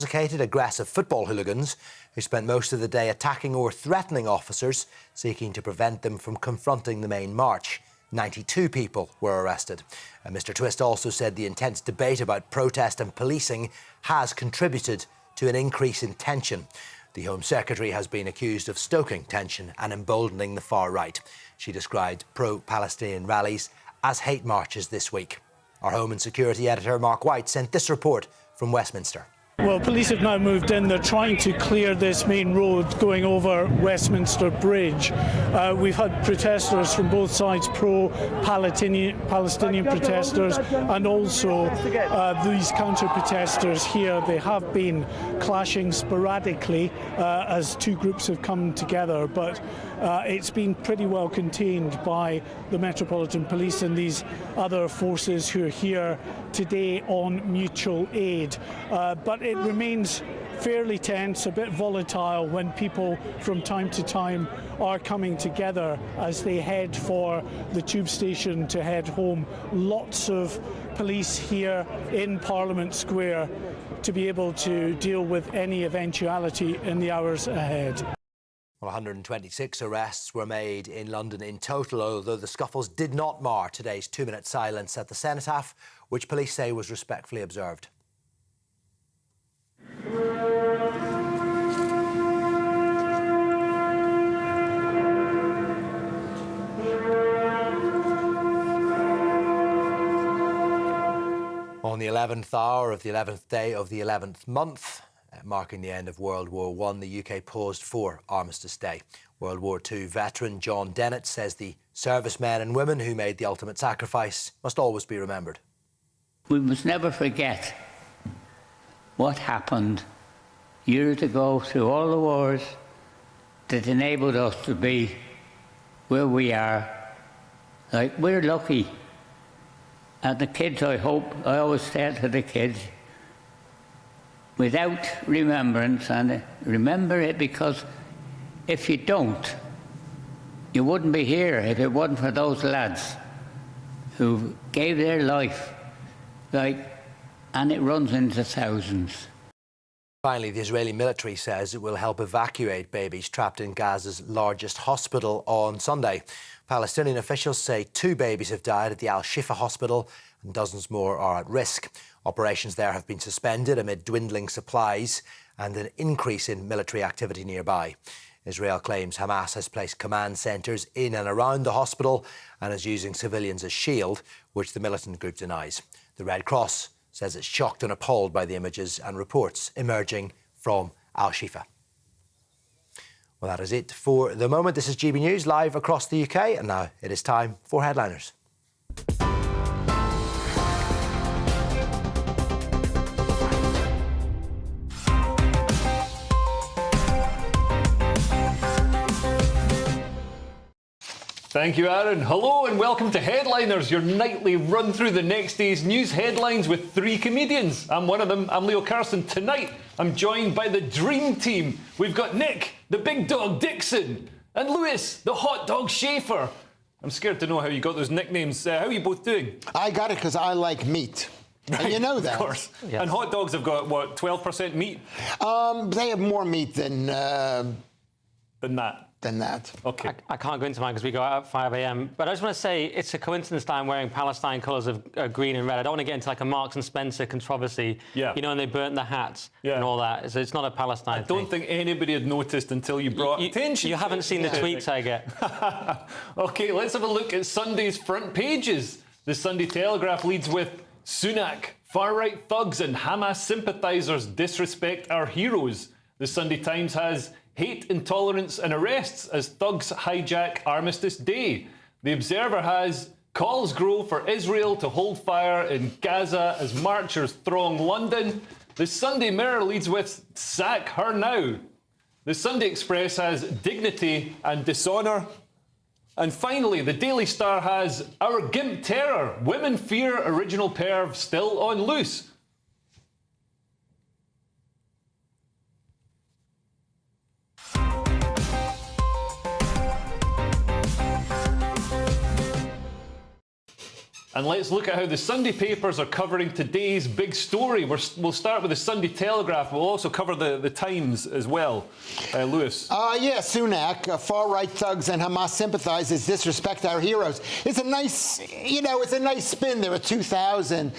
Intoxicated, aggressive football hooligans who spent most of the day attacking or threatening officers seeking to prevent them from confronting the main march. 92 people were arrested. Mr Twist also said the intense debate about protest and policing has contributed to an increase in tension. The Home Secretary has been accused of stoking tension and emboldening the far right. She described pro-Palestinian rallies as hate marches this week. Our Home and Security editor Mark White sent this report from Westminster. Well, police have now moved in. They're trying to clear this main road going over Westminster Bridge. We've had protesters from both sides, pro-Palestinian protesters and also these counter-protesters here. They have been clashing sporadically as two groups have come together, but it's been pretty well contained by the Metropolitan Police and these other forces who are here today on mutual aid. But it remains fairly tense, a bit volatile when people from time to time are coming together as they head for the tube station to head home. Lots of police here in Parliament Square to be able to deal with any eventuality in the hours ahead. Well, 126 arrests were made in London in total, although the scuffles did not mar today's 2-minute silence at the cenotaph, which police say was respectfully observed. On the 11th hour of the 11th day of the 11th month, marking the end of World War I, the UK paused for Armistice Day. World War II veteran John Dennett says the servicemen and women who made the ultimate sacrifice must always be remembered. We must never forget what happened years ago through all the wars that enabled us to be where we are. Like, we're lucky. And the kids, I always say to the kids, without remembrance, and remember it, because if you don't, you wouldn't be here if it wasn't for those lads who gave their life, and it runs into thousands. Finally, the Israeli military says it will help evacuate babies trapped in Gaza's largest hospital on Sunday. Palestinian officials say 2 babies have died at the Al-Shifa hospital and dozens more are at risk. Operations there have been suspended amid dwindling supplies and an increase in military activity nearby. Israel claims Hamas has placed command centres in and around the hospital and is using civilians as shield, which the militant group denies. The Red Cross says it's shocked and appalled by the images and reports emerging from Al-Shifa. Well, that is it for the moment. This is GB News live across the UK, and now it is time for Headliners. Thank you, Aaron. Hello and welcome to Headliners, your nightly run through the next day's news headlines with 3 comedians. I'm one of them, I'm Leo Carson. Tonight, I'm joined by the dream team. We've got Nick, the big dog Dixon, and Lewis, the hot dog Schaefer. I'm scared to know how you got those nicknames. How are you both doing? I got it because I like meat. Right, and you know that. Of course. Yes. And hot dogs have got, what, 12% meat? They have more meat than that. Okay. I can't go into mine because we go out at 5 a.m. But I just want to say it's a coincidence that I'm wearing Palestine colours of green and red. I don't want to get into like a Marks and Spencer controversy. Yeah. You know, and they burnt the hats and all that. So it's not a Palestine thing. I don't think anybody had noticed until you brought attention. You haven't seen the tweets I get. OK, let's have a look at Sunday's front pages. The Sunday Telegraph leads with Sunak, far-right thugs and Hamas sympathisers disrespect our heroes. The Sunday Times has hate, intolerance and arrests as thugs hijack Armistice Day. The Observer has calls grow for Israel to hold fire in Gaza as marchers throng London. The Sunday Mirror leads with sack her now. The Sunday Express has dignity and dishonour. And finally, the Daily Star has our gimp terror. Women fear original perv still on loose. And let's look at how the Sunday papers are covering today's big story. We'll start with the Sunday Telegraph. We'll also cover the Times as well. Lewis. Yeah, Sunak, far-right thugs and Hamas sympathizers disrespect our heroes. It's a nice, it's a nice spin. There were 2,000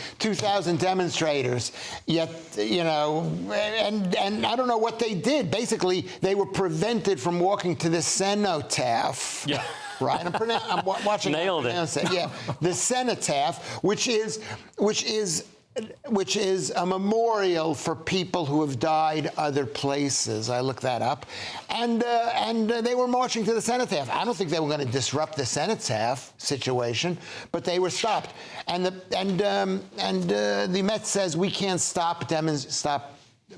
demonstrators, yet, and I don't know what they did. Basically, they were prevented from walking to the cenotaph. Yeah. Right, I'm watching. Nailed it. Yeah, the cenotaph, which is a memorial for people who have died other places. I looked that up, and they were marching to the cenotaph. I don't think they were going to disrupt the cenotaph situation, but they were stopped. And the Met says we can't stop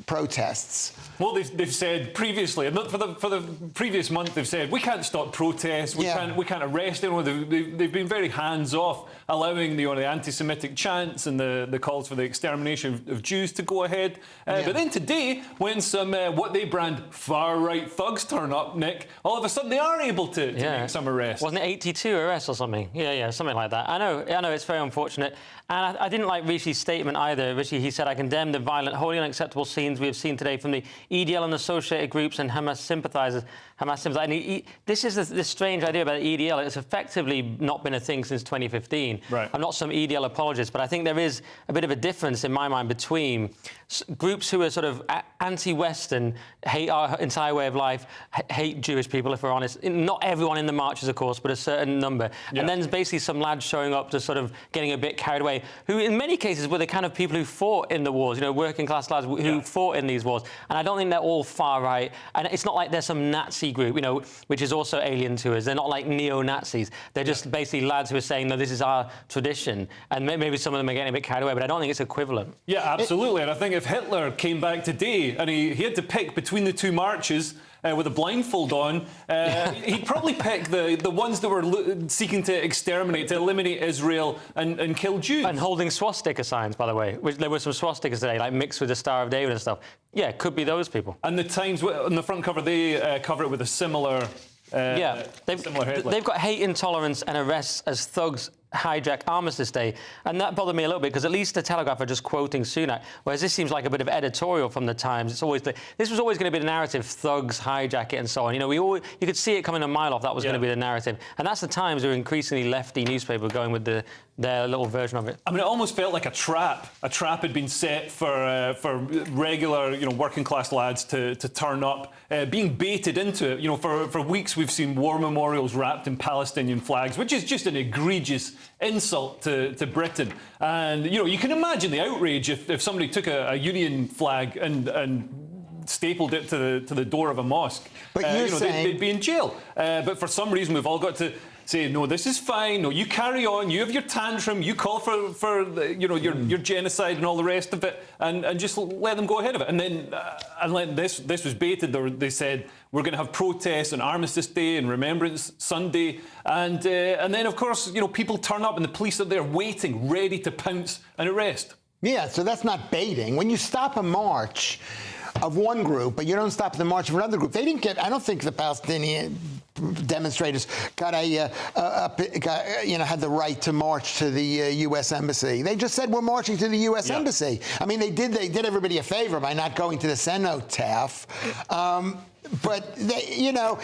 protests. Well, they've said previously, and for the previous month, they've said we can't stop protests, we can't arrest anyone. They've been very hands off, allowing the anti-Semitic chants and the calls for the extermination of Jews to go ahead. But then today, when some what they brand far-right thugs turn up, Nick, all of a sudden they are able to make some arrests. Wasn't it 82 arrests or something? Yeah, something like that. I know, it's very unfortunate. And I didn't like Rishi's statement either. Rishi, he said, I condemn the violent, wholly unacceptable scenes we have seen today from the EDL and associated groups and Hamas sympathizers. And this is the strange idea about the EDL. It's effectively not been a thing since 2015. Right. I'm not some EDL apologist, but I think there is a bit of a difference in my mind between groups who are sort of anti-Western, hate our entire way of life, hate Jewish people, if we're honest. Not everyone in the marches, of course, but a certain number. Yeah. And then there's basically some lads showing up to sort of getting a bit carried away, who in many cases were the kind of people who fought in the wars, working class lads who fought in these wars. And I don't think they're all far right. And it's not like there's some Nazi group, which is also alien to us. They're not like neo-Nazis. They're just basically lads who are saying, no, this is our tradition. And maybe some of them are getting a bit carried away, but I don't think it's equivalent. Yeah, absolutely. And I think if Hitler came back today and he had to pick between the two marches with a blindfold on, he'd probably pick the ones that were seeking to exterminate, to eliminate Israel and kill Jews. And holding swastika signs, by the way. There were some swastikas today, like mixed with the Star of David and stuff. Yeah, it could be those people. And the Times, on the front cover, they cover it with a similar similar headline. They've got hate, intolerance and arrests as thugs hijack Armistice Day. And that bothered me a little bit, because at least the Telegraph are just quoting Sunak, whereas this seems like a bit of editorial from the Times. This was always going to be the narrative, thugs hijack it and so on. You could see it coming a mile off. That was going to be the narrative. And that's the Times, who are increasingly lefty newspaper, going with their little version of it. I mean, it almost felt like a trap. A trap had been set for regular, working class lads to turn up, being baited into it. For weeks we've seen war memorials wrapped in Palestinian flags, which is just an egregious insult to Britain. And you can imagine the outrage if somebody took a Union flag and stapled it to the door of a mosque. But they'd be in jail. But for some reason we've all got to say, no, this is fine. No, you carry on. You have your tantrum. You call for your genocide and all the rest of it, and just let them go ahead of it. And then this was baited. They said we're going to have protests on Armistice Day and Remembrance Sunday, and then of course people turn up and the police are there waiting, ready to pounce and arrest. Yeah, so that's not baiting. When you stop a march of one group, but you don't stop the march of another group. They didn't get. I don't think the Palestinian demonstrators had the right to march to the U.S. embassy. They just said we're marching to the U.S. embassy. I mean, they did everybody a favor by not going to the cenotaph. But the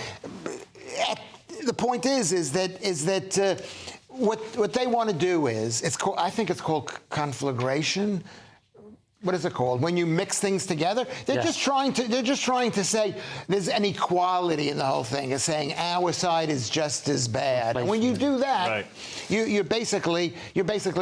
point is that what they want to do is I think it's called conflagration. What is it called? When you mix things together, they're just trying to say there's an equality in the whole thing. It's saying our side is just as bad. And when you do that, you're basically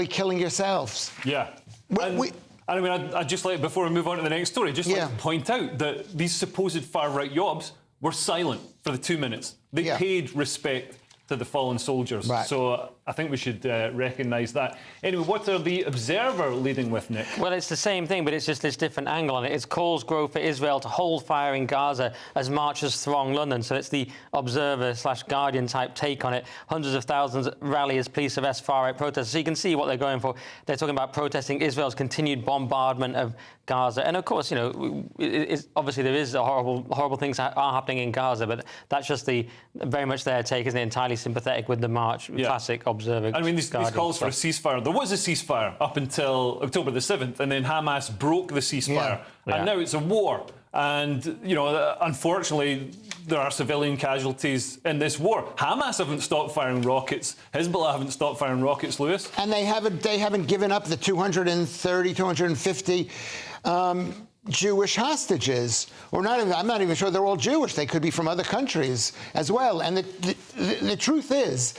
killing yourselves. Yeah. I'd just like, before we move on to the next story, like to point out that these supposed far-right yobs were silent for the 2 minutes. They paid respect to the fallen soldiers. Right. So I think we should recognise that. Anyway, what are the Observer leading with, Nick? Well, it's the same thing, but it's just this different angle on it. It's calls grow for Israel to hold fire in Gaza as marchers throng London. So it's the Observer/Guardian type take on it. Hundreds of thousands rally as police arrest far-right protesters. So you can see what they're going for. They're talking about protesting Israel's continued bombardment of Gaza. And of course, obviously there is horrible things are happening in Gaza, but that's just very much their take, isn't it? Entirely sympathetic with the march. Classic observer. I mean, these calls for a ceasefire. There was a ceasefire up until October the 7th, and then Hamas broke the ceasefire. And now it's a war. And, you know, unfortunately, there are civilian casualties in this war. Hamas haven't stopped firing rockets. Hezbollah haven't stopped firing rockets, Lewis. And they haven't given up the 230, 250 Jewish hostages, or not even, I'm not even sure they're all Jewish. They could be from other countries as well. And the truth is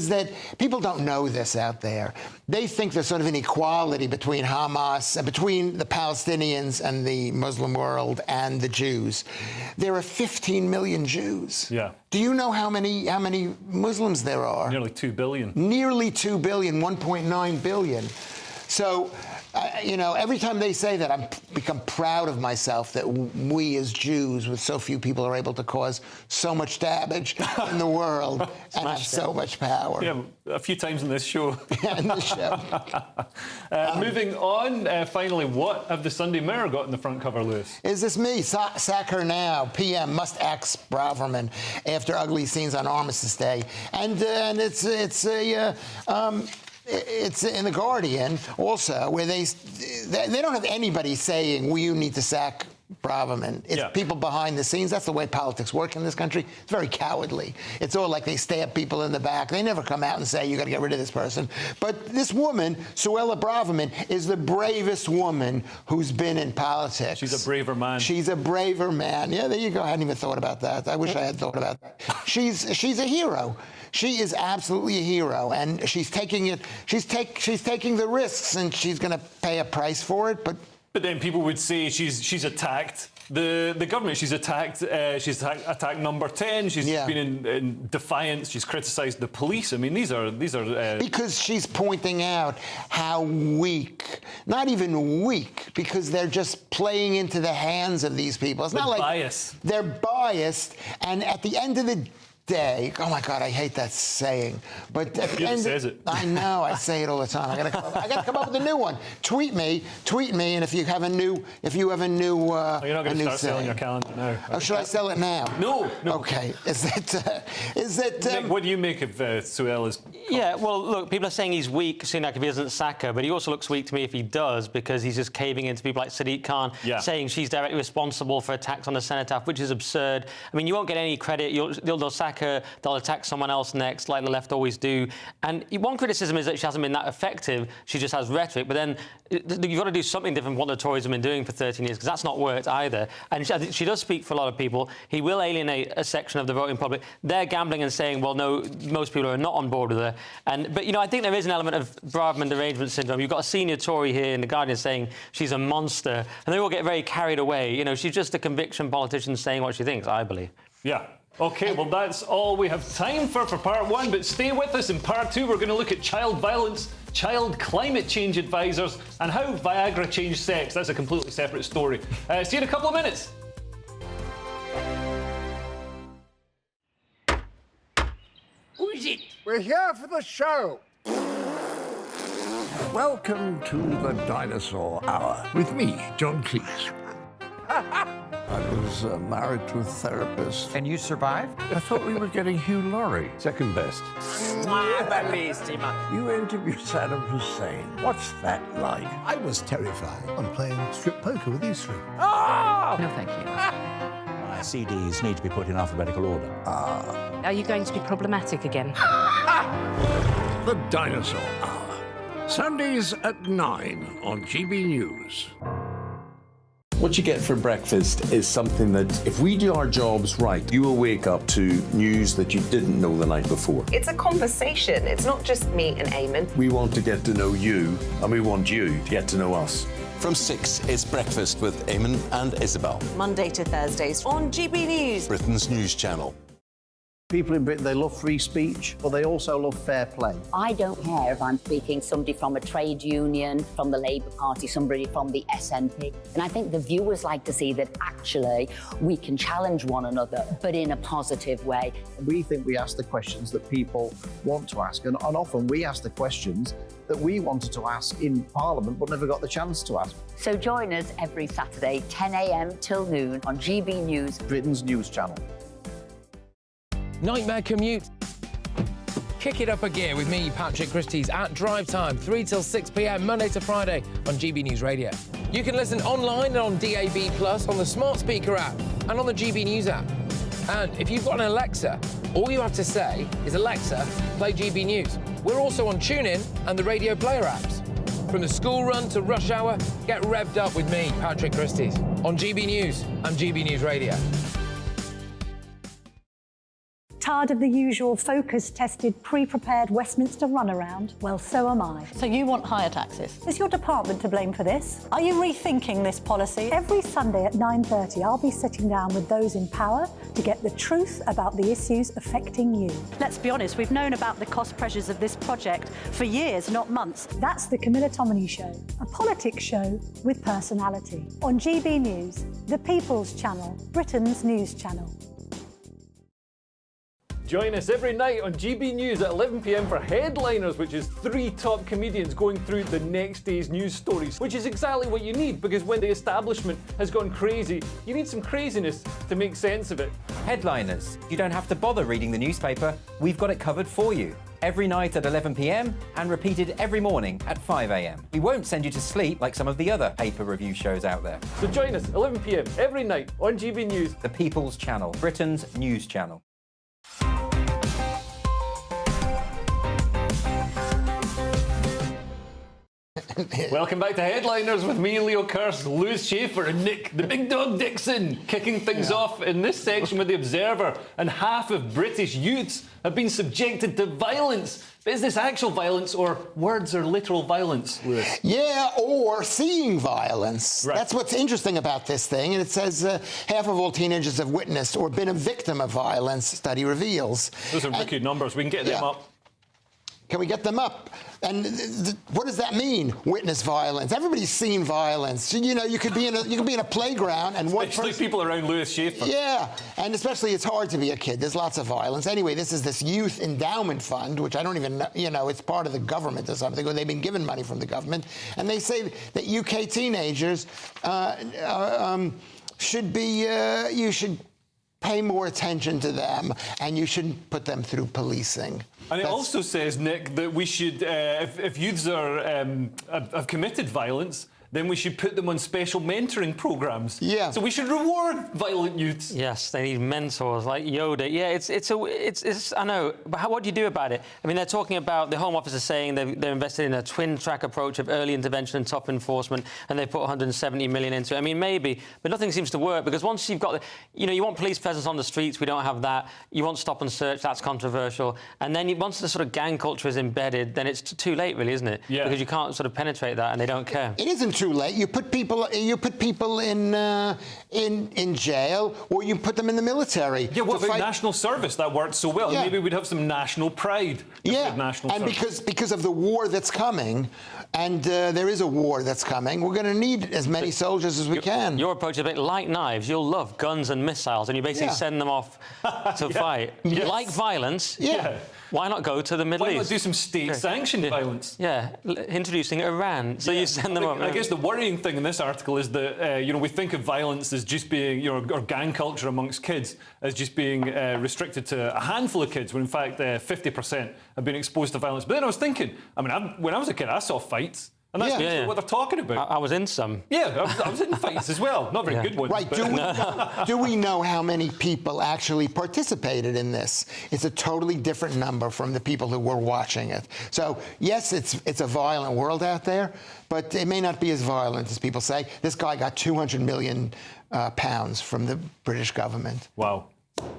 that people don't know this out there. They think there's sort of an equality between Hamas, between the Palestinians and the Muslim world and the Jews. There are 15 million Jews. Yeah. Do you know how many Muslims there are? Nearly 2 billion. Nearly 2 billion, 1.9 billion. So, you know, every time they say that, I become proud of myself that we as Jews, with so few people, are able to cause so much damage in the world and have so much power. Yeah, a few times in this show. In this show. Moving on, finally, what have the Sunday Mirror got in the front cover, Lewis? Is this me? Sack her now. PM must axe Braverman after ugly scenes on Armistice Day. And it's in The Guardian also, where they don't have anybody saying, well, you need to sack Braverman. It's people behind the scenes. That's the way politics work in this country. It's very cowardly. It's all like they stab people in the back. They never come out and say, you got to get rid of this person. But this woman, Suella Braverman, is the bravest woman who's been in politics. She's a braver man. She's a braver man. Yeah, there you go. I hadn't even thought about that. I wish I had thought about that. She's a hero. She is absolutely a hero, and she's taking it. She's taking the risks, and she's going to pay a price for it. But then people would say she's attacked the government. She's attacked. She's attacked Number 10. She's been in defiance. She's criticised the police. I mean, these are because she's pointing out how weak, not even weak, because they're just playing into the hands of these people. It's not like bias. They're biased, and at the end of the day, oh my God, I hate that saying. But at the end, says it. I know, I say it all the time. I gotta come up with a new one. Tweet me, and if you have a new, you're not going to start saying. selling your calendar now. Oh, should I sell it now? No. Okay. Is that? Nick, what do you make of Suella's? Yeah, well, look, people are saying he's weak, Sunak, if he doesn't sack her, but he also looks weak to me if he does, because he's just caving into people like Sadiq Khan, saying she's directly responsible for attacks on the cenotaph, which is absurd. I mean, you won't get any credit. They'll sack her, they'll attack someone else next, like the left always do. And one criticism is that she hasn't been that effective. She just has rhetoric. But then you've got to do something different from what the Tories have been doing for 13 years, because that's not worked either. And she does speak for a lot of people. He will alienate a section of the voting public. They're gambling and saying, well, no, most people are not on board with her. But, you know, I think there is an element of Braverman derangement syndrome. You've got a senior Tory here in The Guardian saying she's a monster. And they all get very carried away. You know, she's just a conviction politician saying what she thinks, I believe. Yeah. OK, well, that's all we have time for part one. But stay with us. In part two, we're going to look at child violence, child climate change advisors, and how Viagra changed sex. That's a completely separate story. See you in a couple of minutes. Who is it? We're here for the show. Welcome to the Dinosaur Hour with me, John Cleese. I was married to a therapist. And you survived? I thought we were getting Hugh Laurie. Second best. You interviewed Saddam Hussein. What's that like? I was terrified. I'm playing strip poker with these three. No, thank you. My CDs need to be put in alphabetical order. Are you going to be problematic again? The Dinosaur Hour. Sundays at 9 on GBNews. What you get for breakfast is something that, if we do our jobs right, you will wake up to news that you didn't know the night before. It's a conversation. It's not just me and Eamon. We want to get to know you, and we want you to get to know us. From 6, it's Breakfast with Eamon and Isabel. Monday to Thursdays on GB News, Britain's news channel. People in Britain, they love free speech, but they also love fair play. I don't care if I'm speaking somebody from a trade union, from the Labour Party, somebody from the SNP. And I think the viewers like to see that actually we can challenge one another, but in a positive way. We think we ask the questions that people want to ask, and often we ask the questions that we wanted to ask in Parliament but never got the chance to ask. So join us every Saturday, 10 a.m. till noon on GB News, Britain's news channel. Nightmare commute. Kick it up a gear with me, Patrick Christie's, at Drive Time, 3 till 6 p.m, Monday to Friday on GB News Radio. You can listen online and on DAB+, on the smart speaker app, and on the GB News app. And if you've got an Alexa, all you have to say is, Alexa, play GB News. We're also on TuneIn and the Radio Player apps. From the school run to rush hour, get revved up with me, Patrick Christie's, on GB News and GB News Radio. Tired of the usual focus-tested, pre-prepared Westminster runaround? Well, so am I. So you want higher taxes? Is your department to blame for this? Are you rethinking this policy? Every Sunday at 9:30, I'll be sitting down with those in power to get the truth about the issues affecting you. Let's be honest, we've known about the cost pressures of this project for years, not months. That's the Camilla Tominey Show, a politics show with personality. On GB News, the People's Channel, Britain's news channel. Join us every night on GB News at 11 p.m. for Headliners, which is 3 top comedians going through the next day's news stories, which is exactly what you need, because when the establishment has gone crazy, you need some craziness to make sense of it. Headliners. You don't have to bother reading the newspaper. We've got it covered for you. Every night at 11 p.m. and repeated every morning at 5 a.m. We won't send you to sleep like some of the other paper review shows out there. So join us 11 p.m. every night on GB News. The People's Channel, Britain's news channel. Welcome back to Headliners with me, Leo Kearse, Lewis Schaefer and Nick, the Big Dog Dixon, kicking things off in this section with The Observer. And half of British youths have been subjected to violence. But is this actual violence or words or literal violence, Lewis? Yeah, or seeing violence. Right. That's what's interesting about this thing. And it says half of all teenagers have witnessed or been a victim of violence, study reveals. Those are wicked numbers. We can get them up. Can we get them up? And what does that mean? Witness violence. Everybody's seen violence. You know, you could be in a playground and especially people around Lewis Schaefer. Yeah, and especially it's hard to be a kid. There's lots of violence. Anyway, this is this youth endowment fund, which I don't even know. You know, it's part of the government or something, or they've been given money from the government, and they say that UK teenagers should be. You should pay more attention to them, and you shouldn't put them through policing. And it also says, Nick, that we should, if youths have committed violence, then we should put them on special mentoring programs. Yeah. So we should reward violent youths. Yes, they need mentors like Yoda. Yeah, it's I know, but what do you do about it? I mean, they're talking about, the Home Office is saying they're invested in a twin-track approach of early intervention and tough enforcement, and they put 170 million into it. I mean, maybe, but nothing seems to work, because once you've got, you want police presence on the streets, we don't have that. You want stop and search, that's controversial. And then once the sort of gang culture is embedded, then it's too late, really, isn't it? Yeah. Because you can't sort of penetrate that, and they don't care. It isn't too late. You put people in jail, or you put them in the military. Yeah, what about national service? That worked so well. Yeah. Maybe we'd have some national pride. Yeah, and because of the war that's coming, and there is a war that's coming, we're going to need as many soldiers as we can. Your approach is a bit like knives. You'll love guns and missiles, and you basically send them off to fight. Yes. Like violence. Yeah. Why not go to the Middle East? Why not do some state-sanctioned violence? Yeah, introducing Iran. So you send them up. I guess the worrying thing in this article is that we think of violence as just being, or gang culture amongst kids as just being restricted to a handful of kids, when in fact 50% have been exposed to violence. But then I was thinking, I mean, when I was a kid, I saw fights. And that's what they're talking about. I was in some. Yeah, I was in fights as well. Not very good ones. Right. Do we know how many people actually participated in this? It's a totally different number from the people who were watching it. So, yes, it's a violent world out there, but it may not be as violent as people say. This guy got 200 million pounds from the British government. Wow.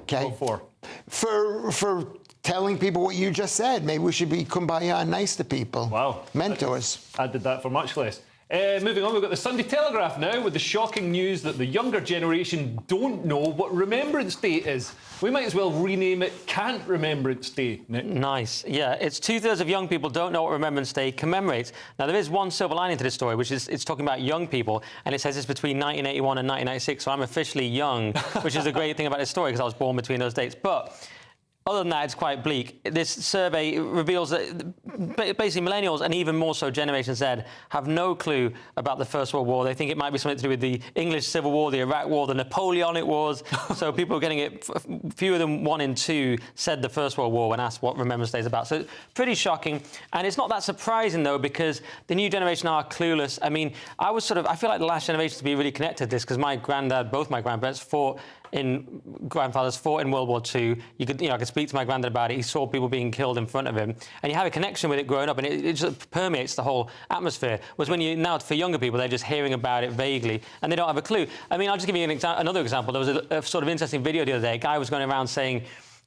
Okay. What for? For telling people what you just said. Maybe we should be kumbaya and nice to people. Wow. Mentors. I did that for much less. Moving on, we've got the Sunday Telegraph now with the shocking news that the younger generation don't know what Remembrance Day is. We might as well rename it Can't Remembrance Day, Nick. Nice. Yeah, it's 2/3 of young people don't know what Remembrance Day commemorates. Now, there is one silver lining to this story, which is it's talking about young people, and it says it's between 1981 and 1996, so I'm officially young, which is a great thing about this story, because I was born between those dates. But other than that, it's quite bleak. This survey reveals that basically millennials, and even more so Generation Z, have no clue about the First World War. They think it might be something to do with the English Civil War, the Iraq War, the Napoleonic Wars. So people are getting it. Fewer than 1 in 2 said the First World War when asked what Remembrance Day is about. So pretty shocking. And it's not that surprising, though, because the new generation are clueless. I mean, I feel like the last generation to be really connected to this, because my granddad, both my grandparents, grandfathers fought in World War II. I could speak to my granddad about it. He saw people being killed in front of him, and you have a connection with it growing up, and it just permeates the whole atmosphere. Whereas now for younger people, they're just hearing about it vaguely, and they don't have a clue. I mean, I'll just give you another example. There was a sort of interesting video the other day. A guy was going around saying,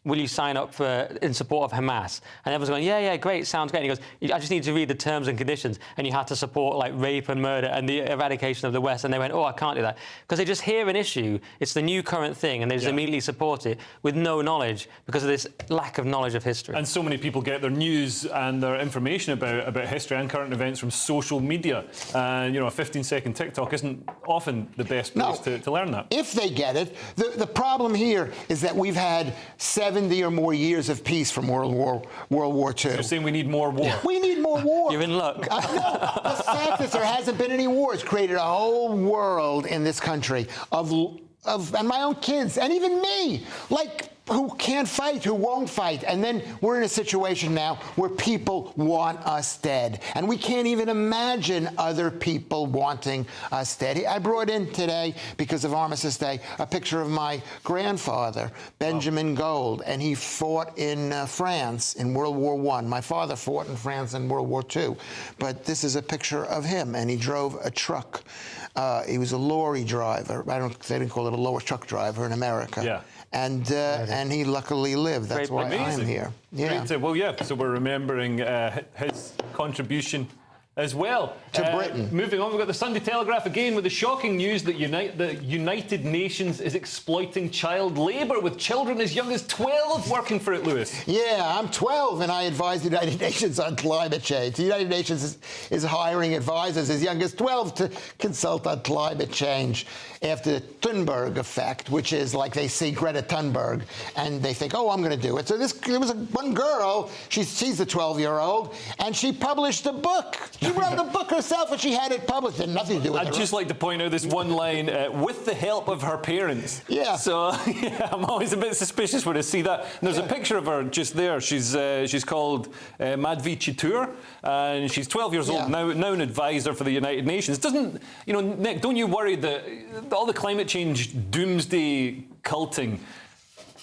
will you sign up in support of Hamas? And everyone's going, yeah, great, sounds great. And he goes, I just need to read the terms and conditions. And you have to support, like, rape and murder and the eradication of the West. And they went, oh, I can't do that. Because they just hear an issue, it's the new current thing, and they just immediately support it with no knowledge because of this lack of knowledge of history. And so many people get their news and their information about history and current events from social media. And, a 15-second TikTok isn't often the best place to learn that. If they get it, the problem here is that we've had 70 or more years of peace from World War II. So you're saying we need more war? We need more war. You're in luck. No, the fact that there hasn't been any wars created a whole world in this country and my own kids, and even me, who can't fight, who won't fight. And then we're in a situation now where people want us dead. And we can't even imagine other people wanting us dead. I brought in today, because of Armistice Day, a picture of my grandfather, Benjamin Gold, and he fought in France in World War I. My father fought in France in World War II. But this is a picture of him, and he drove a truck. He was a lorry driver. They didn't call it a lorry truck driver in America. Yeah. And he luckily lived. That's why I'm here. Yeah. Great. So we're remembering his contribution as well. To Britain. Moving on, we've got the Sunday Telegraph again with the shocking news that the United Nations is exploiting child labour, with children as young as 12 working for it, Lewis. Yeah, I'm 12 and I advise the United Nations on climate change. The United Nations is hiring advisors as young as 12 to consult on climate change after the Thunberg effect, which is like they see Greta Thunberg and they think, oh, I'm going to do it. So there was one girl, she's a 12-year-old, and she published a book. She wrote the book herself and she had it published. It had nothing to do with it. I'd just like to point out this one line, with the help of her parents. Yeah. So I'm always a bit suspicious when I see that. And there's a picture of her just there. She's called Madhvi Chittoor, and she's 12 years old, now an advisor for the United Nations. Nick, don't you worry that all the climate change doomsday culting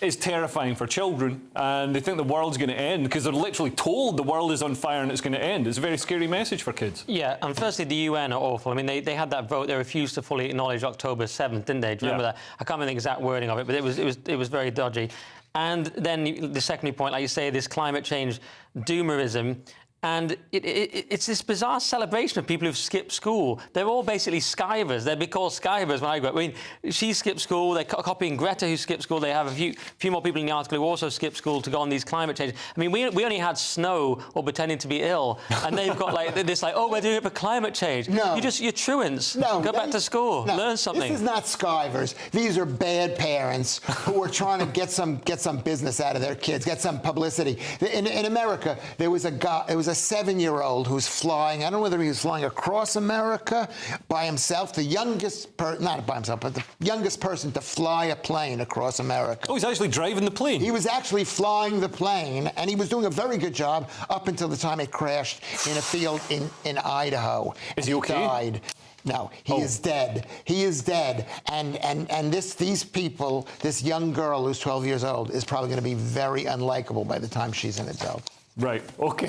is terrifying for children, and they think the world's going to end because they're literally told the world is on fire and it's going to end? It's a very scary message for kids. Yeah, and firstly, the UN are awful. I mean, they had that vote. They refused to fully acknowledge October 7th, didn't they? Do you remember that? I can't remember the exact wording of it, but it was very dodgy. And then the secondary point, like you say, this climate change doomerism. And it's this bizarre celebration of people who've skipped school. They're all basically skivers. They'd be called skivers when I grew up. I mean, she skipped school. They're copying Greta, who skipped school. They have a few more people in the article who also skipped school to go on these climate change. I mean, we only had snow or pretending to be ill, and they've got this oh, we're doing it for climate change. No. You're truants. No. Go back to school. No. Learn something. This is not skivers. These are bad parents who are trying to get some business out of their kids, get some publicity. In America, there was a 7-year-old who's flying. I don't know whether he was flying across America by himself, not by himself, but the youngest person to fly a plane across America. Oh, he's actually driving the plane. He was actually flying the plane, and he was doing a very good job up until the time it crashed in a field in Idaho. Is he okay? Died. No, he is dead. He is dead. And these people, this young girl who's 12 years old, is probably going to be very unlikable by the time she's an adult. Right, OK.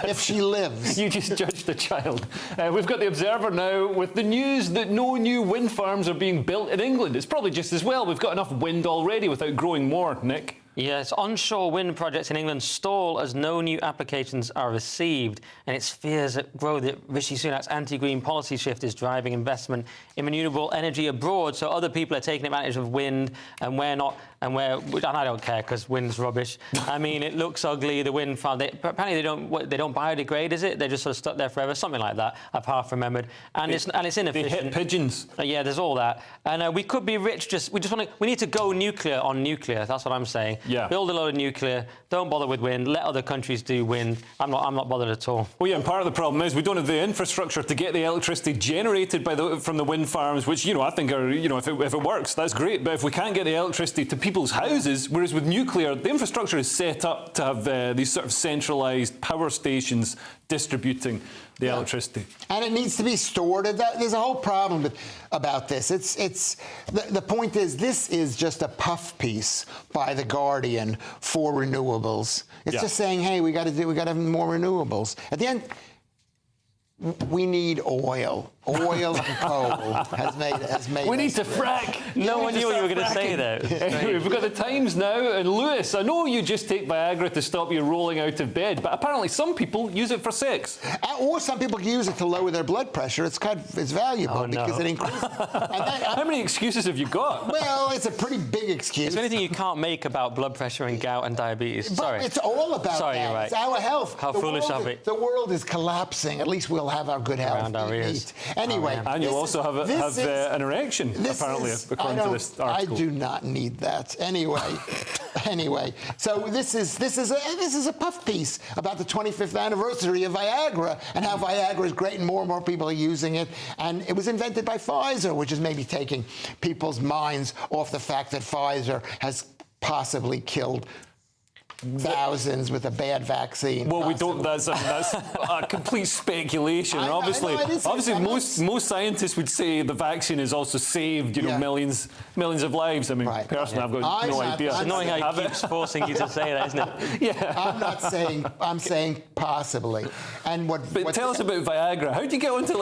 If she lives. You just judged the child. We've got the Observer now with the news that no new wind farms are being built in England. It's probably just as well. We've got enough wind already without growing more, Nick. Yes, onshore wind projects in England stall as no new applications are received, and it's fears that grow that Rishi Sunak's anti-green policy shift is driving investment in renewable energy abroad, so other people are taking advantage of wind, and we're not, and I don't care because wind's rubbish. I mean, it looks ugly, the wind farm, apparently they don't biodegrade, is it? They're just sort of stuck there forever, something like that, I've half remembered. And it's inefficient. They hit pigeons. Yeah, there's all that. And we could be rich, we need to go nuclear on nuclear, that's what I'm saying. Yeah. Build a load of nuclear. Don't bother with wind. Let other countries do wind. I'm not bothered at all. Well, yeah, and part of the problem is we don't have the infrastructure to get the electricity generated from the wind farms, which, I think are, if it works, that's great. But if we can't get the electricity to people's houses, whereas with nuclear, the infrastructure is set up to have these sort of centralised power stations distributing the electricity. And it needs to be stored. There's a whole problem about this. The point is, this is just a puff piece by The Guardian for renewables. It's just saying, hey, we got to have more renewables. At the end, we need oil. Oil and coal has made. We need to frack. No one knew what you were going to say there. Anyway, we've got the Times now, and Lewis, I know you just take Viagra to stop you rolling out of bed, but apparently some people use it for sex. Or some people use it to lower their blood pressure. It's valuable because it increases. How many excuses have you got? Well, it's a pretty big excuse. Is there anything you can't make about blood pressure and gout and diabetes? But Sorry. it's all about Sorry, that. you're right. It's our health. How foolish are we? The world is collapsing. At least we'll have our good health. Around our ears. Anyway. And you'll also have an erection, apparently, according to this article. I do not need that. Anyway, so this is a puff piece about the 25th anniversary of Viagra and how Viagra is great and more people are using it. And it was invented by Pfizer, which is maybe taking people's minds off the fact that Pfizer has possibly killed thousands with a bad vaccine. Well, we don't. That's a complete speculation. Obviously, most scientists would say the vaccine has also saved, millions of lives. I mean, personally, I've got no idea. It's annoying how he keeps forcing you to say that, isn't it? Yeah. I'm saying possibly. And But tell us about Viagra. How do you get onto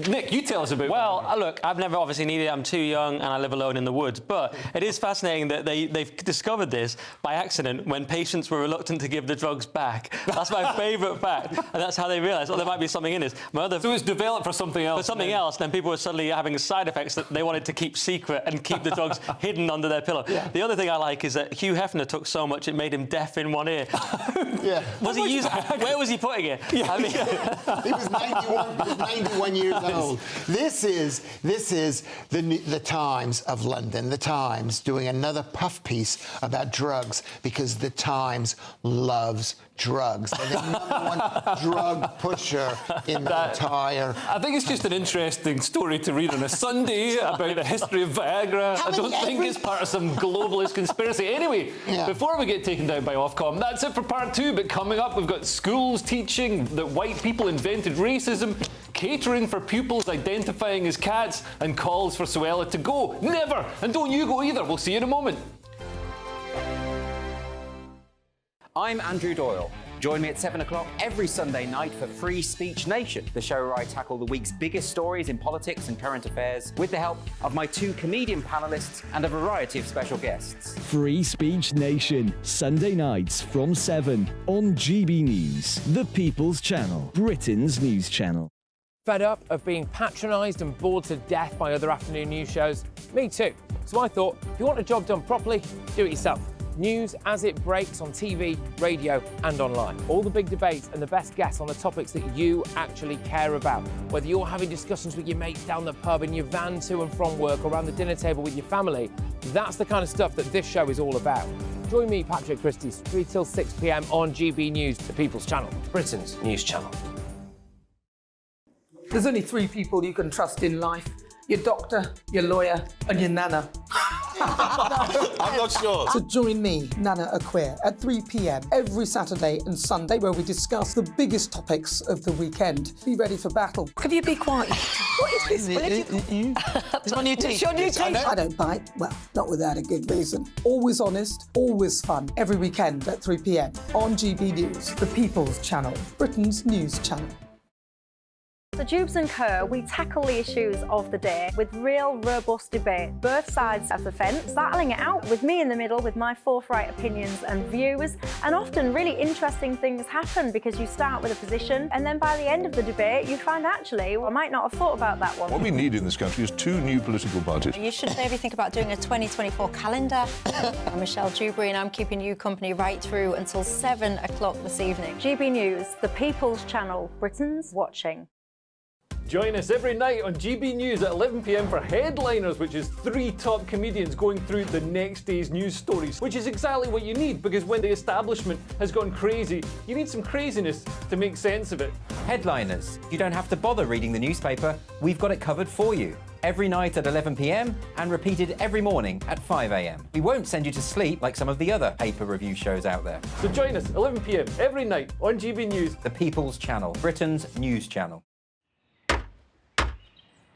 Nick? You tell us about. Well, look, I've never obviously needed it. I'm too young and I live alone in the woods. But it is fascinating that they've discovered this by accident when patients were reluctant to give the drugs back. That's my favourite fact, and that's how they realised, there might be something in this. So it's developed for something else. For something else, then people were suddenly having side effects that they wanted to keep secret and keep the drugs hidden under their pillow. Yeah. The other thing I like is that Hugh Hefner took so much it made him deaf in one ear. Yeah. Where was he putting it? Yeah, He was 91 years old. This is the Times of London, the Times doing another puff piece about drugs because the Times loves drugs. They're the #1 drug pusher in the entire... I think it's just an interesting story to read on a Sunday about the history of Viagra. I don't think it's part of some globalist conspiracy. Anyway, before we get taken down by Ofcom, that's it for part 2. But coming up, we've got schools teaching that white people invented racism, catering for pupils identifying as cats, and calls for Suella to go. Never! And don't you go either. We'll see you in a moment. I'm Andrew Doyle. Join me at 7 o'clock every Sunday night for Free Speech Nation, the show where I tackle the week's biggest stories in politics and current affairs with the help of my 2 comedian panellists and a variety of special guests. Free Speech Nation, Sunday nights from 7 on GB News, the People's Channel, Britain's news channel. Fed up of being patronised and bored to death by other afternoon news shows? Me too. So I thought, if you want a job done properly, do it yourself. News as it breaks on TV, radio and online. All the big debates and the best guests on the topics that you actually care about. Whether you're having discussions with your mates down the pub, in your van to and from work, or around the dinner table with your family, that's the kind of stuff that this show is all about. Join me, Patrick Christys, 3 till 6 p.m. on GB News, the People's Channel, Britain's news channel. There's only 3 people you can trust in life. Your doctor, your lawyer and your nana. I'm not sure. So join me, Nana Aquare, at 3 p.m. every Saturday and Sunday where we discuss the biggest topics of the weekend. Be ready for battle. Could you be quiet? What is this? It's my new teeth. It's your new teeth. I don't bite. Well, not without a good reason. Always honest, always fun. Every weekend at 3 p.m. on GB News, the People's Channel, Britain's news channel. So Jubes and Kerr, we tackle the issues of the day with real, robust debate, both sides of the fence, battling it out with me in the middle with my forthright opinions and views. And often really interesting things happen because you start with a position and then by the end of the debate you find actually, well, I might not have thought about that one. What we need in this country is 2 new political parties. You should maybe think about doing a 2024 calendar. I'm Michelle Dewberry and I'm keeping you company right through until 7 o'clock this evening. GB News, the People's Channel, Britain's watching. Join us every night on GB News at 11 p.m. for Headliners, which is 3 top comedians going through the next day's news stories, which is exactly what you need, because when the establishment has gone crazy, you need some craziness to make sense of it. Headliners. You don't have to bother reading the newspaper. We've got it covered for you. Every night at 11 p.m. and repeated every morning at 5 a.m. We won't send you to sleep like some of the other paper review shows out there. So join us 11 p.m. every night on GB News. The People's Channel, Britain's news channel.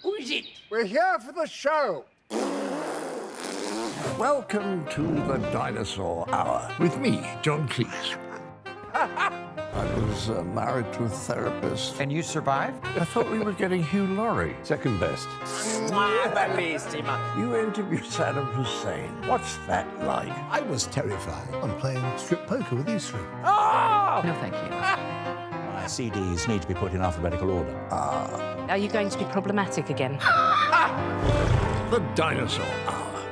Who is it? We're here for the show. Welcome to the Dinosaur Hour with me, John Cleese. I was married to a therapist. And you survived? I thought we were getting Hugh Laurie. Second best. You interviewed Saddam Hussein. What's that like? I was terrified. I'm playing strip poker with these three. Ah! No, thank you. My CDs need to be put in alphabetical order. Are you going to be problematic again? The Dinosaur Hour.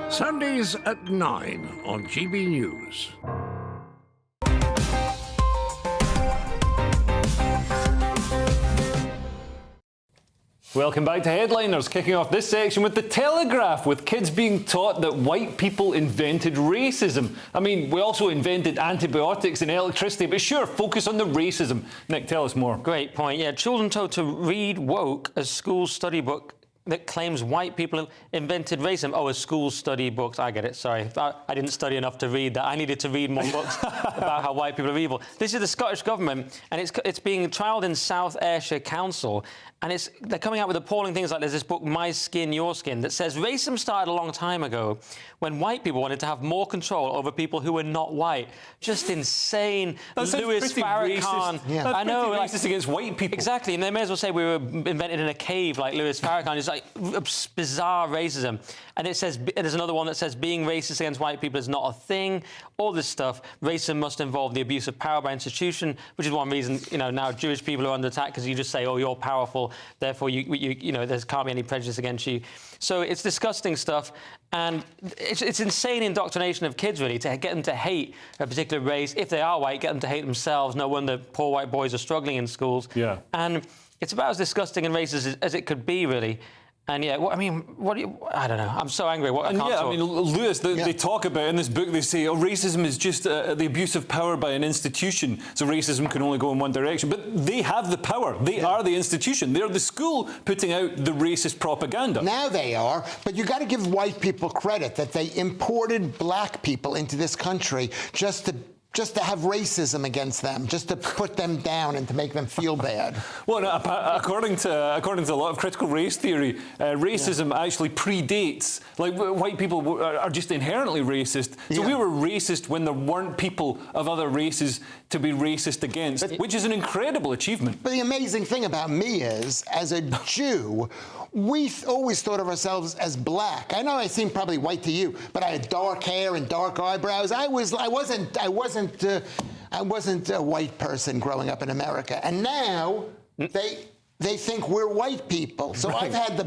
Sundays at 9 on GB News. Welcome back to Headliners, kicking off this section with The Telegraph, with kids being taught that white people invented racism. I mean, we also invented antibiotics and electricity, but sure, focus on the racism. Nick, tell us more. Great point. Yeah, children told to read Woke, a school study book that claims white people invented racism. Oh, a school study books. I get it, sorry. I didn't study enough to read that. I needed to read more books about how white people are evil. This is the Scottish government, and it's being trialled in South Ayrshire Council, and they're coming out with appalling things like there's this book, My Skin, Your Skin, that says racism started a long time ago when white people wanted to have more control over people who were not white. Just insane. Louis Farrakhan. Yeah. I know. Racist against white people. Exactly, and they may as well say we were invented in a cave like Louis Farrakhan. It's like bizarre racism. And it says, there's another one that says being racist against white people is not a thing. All this stuff. Racism must involve the abuse of power by institution, which is one reason, now Jewish people are under attack because you just say, oh, you're powerful, therefore there can't be any prejudice against you. So it's disgusting stuff, and it's insane indoctrination of kids, really, to get them to hate a particular race. If they are white, get them to hate themselves. No wonder poor white boys are struggling in schools. Yeah. And it's about as disgusting and racist as it could be, really. And yeah, I don't know. I'm so angry. Lewis, they talk about in this book, they say, racism is just the abuse of power by an institution. So racism can only go in one direction. But they have the power. They are the institution. They're the school putting out the racist propaganda. Now they are. But you got to give white people credit that they imported black people into this country just to have racism against them, just to put them down and to make them feel bad. Well, no, according to a lot of critical race theory, racism actually predates. Like, white people are just inherently racist. So we were racist when there weren't people of other races to be racist against, which is an incredible achievement. But the amazing thing about me is, as a Jew, we always thought of ourselves as black. I know I seem probably white to you, but I had dark hair and dark eyebrows. I wasn't a white person growing up in America. And now they think we're white people. So I've had the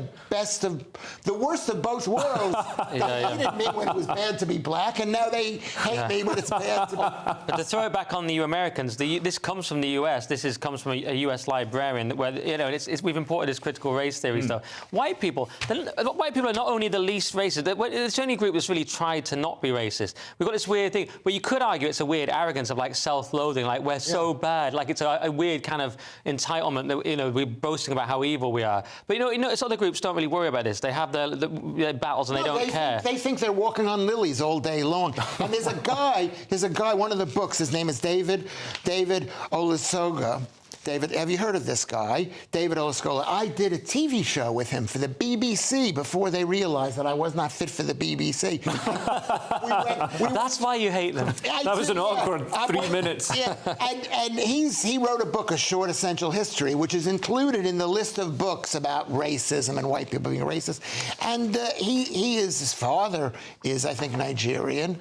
worst of both worlds. They hated me when it was bad to be black, and now they hate me when it's bad to be... But to throw it back on the Americans, this comes from the US. Comes from a US librarian, where we've imported this critical race theory stuff. White people are not only the least racist. It's the only group that's really tried to not be racist. We've got this weird thing, but you could argue it's a weird arrogance of self-loathing, like we're so bad, like it's a weird kind of entitlement that we're boasting about how evil we are. But it's other groups don't really worry about this. They have their battles and they don't care. They think they're walking on lilies all day long. And there's a guy, one of the books, his name is David Olusoga. David, have you heard of this guy? David Olusoga. I did a TV show with him for the BBC before they realized that I was not fit for the BBC. That's why you hate them. That was an awkward 3 minutes. Yeah, and he wrote a book, A Short Essential History, which is included in the list of books about racism and white people being racist. And his father is, I think, Nigerian,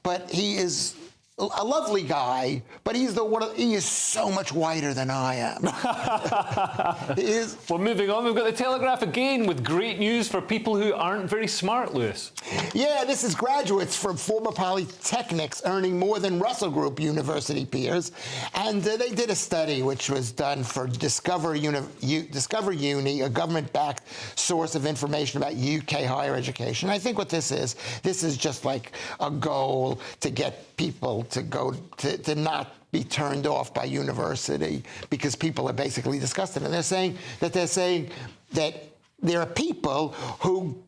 but he is a lovely guy, but he is so much whiter than I am. He is. Well, moving on, we've got the Telegraph again with great news for people who aren't very smart, Lewis. Yeah, this is graduates from former polytechnics earning more than Russell Group university peers, and they did a study which was done for Discover Uni, a government-backed source of information about UK higher education. I think what this is just like a goal to get people to go to not be turned off by university because people are basically disgusted. And they're saying that there are people who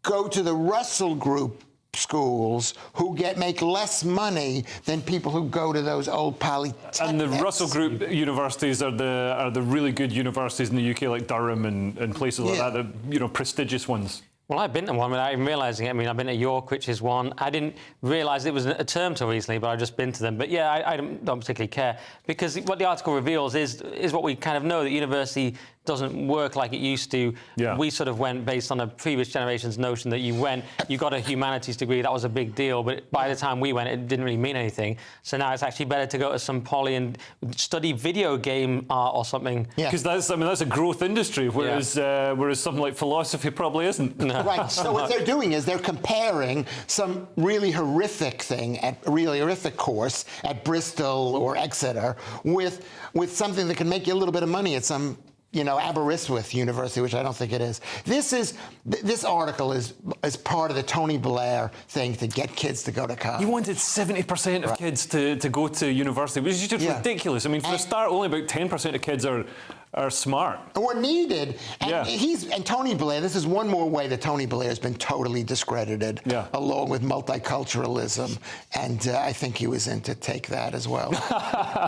go to the Russell Group schools who make less money than people who go to those old polytechnics. And the Russell Group universities are the really good universities in the UK, like Durham and places like that, the prestigious ones. Well, I've been to one without even realising it. I mean, I've been to York, which is one. I didn't realise it was a term till recently, but I've just been to them. But yeah, I don't particularly care, because what the article reveals is what we kind of know, that university doesn't work like it used to. Yeah. We sort of went based on a previous generation's notion that you got a humanities degree, that was a big deal, but by the time we went, it didn't really mean anything. So now it's actually better to go to some poly and study video game art or something. Because that's a growth industry, whereas something like philosophy probably isn't. No. Right. So what they're doing is they're comparing some really horrific course at Bristol or Exeter with something that can make you a little bit of money at some Aberystwyth University, which I don't think it is. This article is part of the Tony Blair thing to get kids to go to college. You wanted 70% of kids to go to university, which is just ridiculous. I mean, for a start, only about 10% of kids are smart. Or needed. And Tony Blair, this is one more way that Tony Blair has been totally discredited, along with multiculturalism. And I think he was in to take that as well.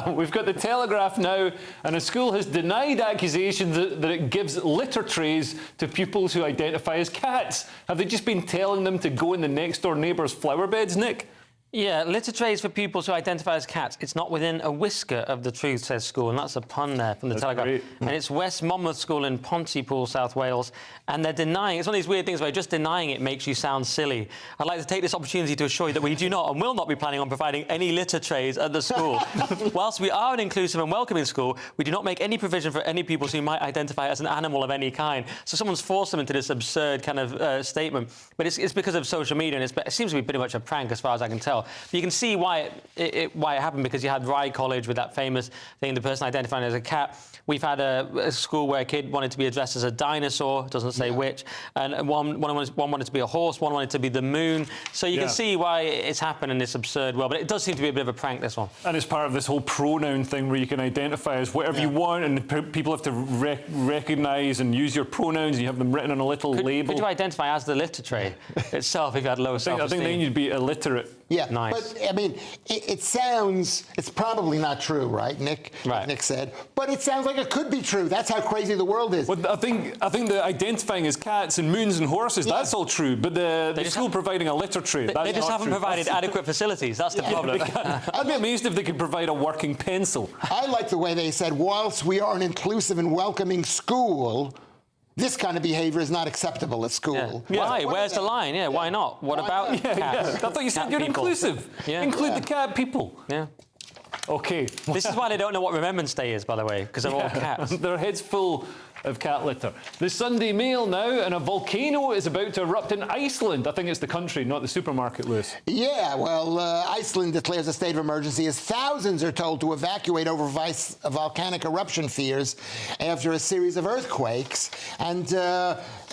We've got the Telegraph now, and a school has denied accusations that it gives litter trays to pupils who identify as cats. Have they just been telling them to go in the next door neighbour's flower beds, Nick? Yeah, litter trays for pupils who identify as cats. It's not within a whisker of the truth, says school, and that's a pun there from the Telegraph. Great. And it's West Monmouth School in Pontypool, South Wales, and they're denying. It's one of these weird things where just denying it makes you sound silly. I'd like to take this opportunity to assure you that we do not and will not be planning on providing any litter trays at the school. Whilst we are an inclusive and welcoming school, we do not make any provision for any pupils who might identify as an animal of any kind. So someone's forced them into this absurd kind of statement. But it's because of social media, and it seems to be pretty much a prank as far as I can tell. But you can see why it happened, because you had Rye College with that famous thing, the person identifying as a cat. We've had a school where a kid wanted to be addressed as a dinosaur, doesn't say which, and one wanted to be a horse, one wanted to be the moon. So you can see why it's happened in this absurd world. But it does seem to be a bit of a prank, this one. And it's part of this whole pronoun thing where you can identify as whatever you want, and people have to recognise and use your pronouns, and you have them written on a little label. Could you identify as the litter tray itself if you had low self-esteem? I think then you'd be illiterate. Yeah, nice. But I mean, it sounds, it's probably not true, right, Nick? Right. Nick said, but it sounds like it could be true. That's how crazy the world is. Well, I think the identifying as cats and moons and horses, that's all true. But the school providing a litter tray, that's they just not haven't true. provided adequate facilities. That's the problem. I'd be amazed if they could provide a working pencil. I like the way they said, whilst we are an inclusive and welcoming school, this kind of behaviour is not acceptable at school. Yeah. Why? Where's the line? Yeah, why not? What about cats? I thought you said you're inclusive. Yeah. Include the cat people. Yeah. Okay. This is why they don't know what Remembrance Day is, by the way, because they're all cats. Their heads full of cat litter. The Sunday Mail now, and a volcano is about to erupt in Iceland. I think it's the country, not the supermarket, Lewis. Yeah, well, Iceland declares a state of emergency as thousands are told to evacuate over volcanic eruption fears after a series of earthquakes. And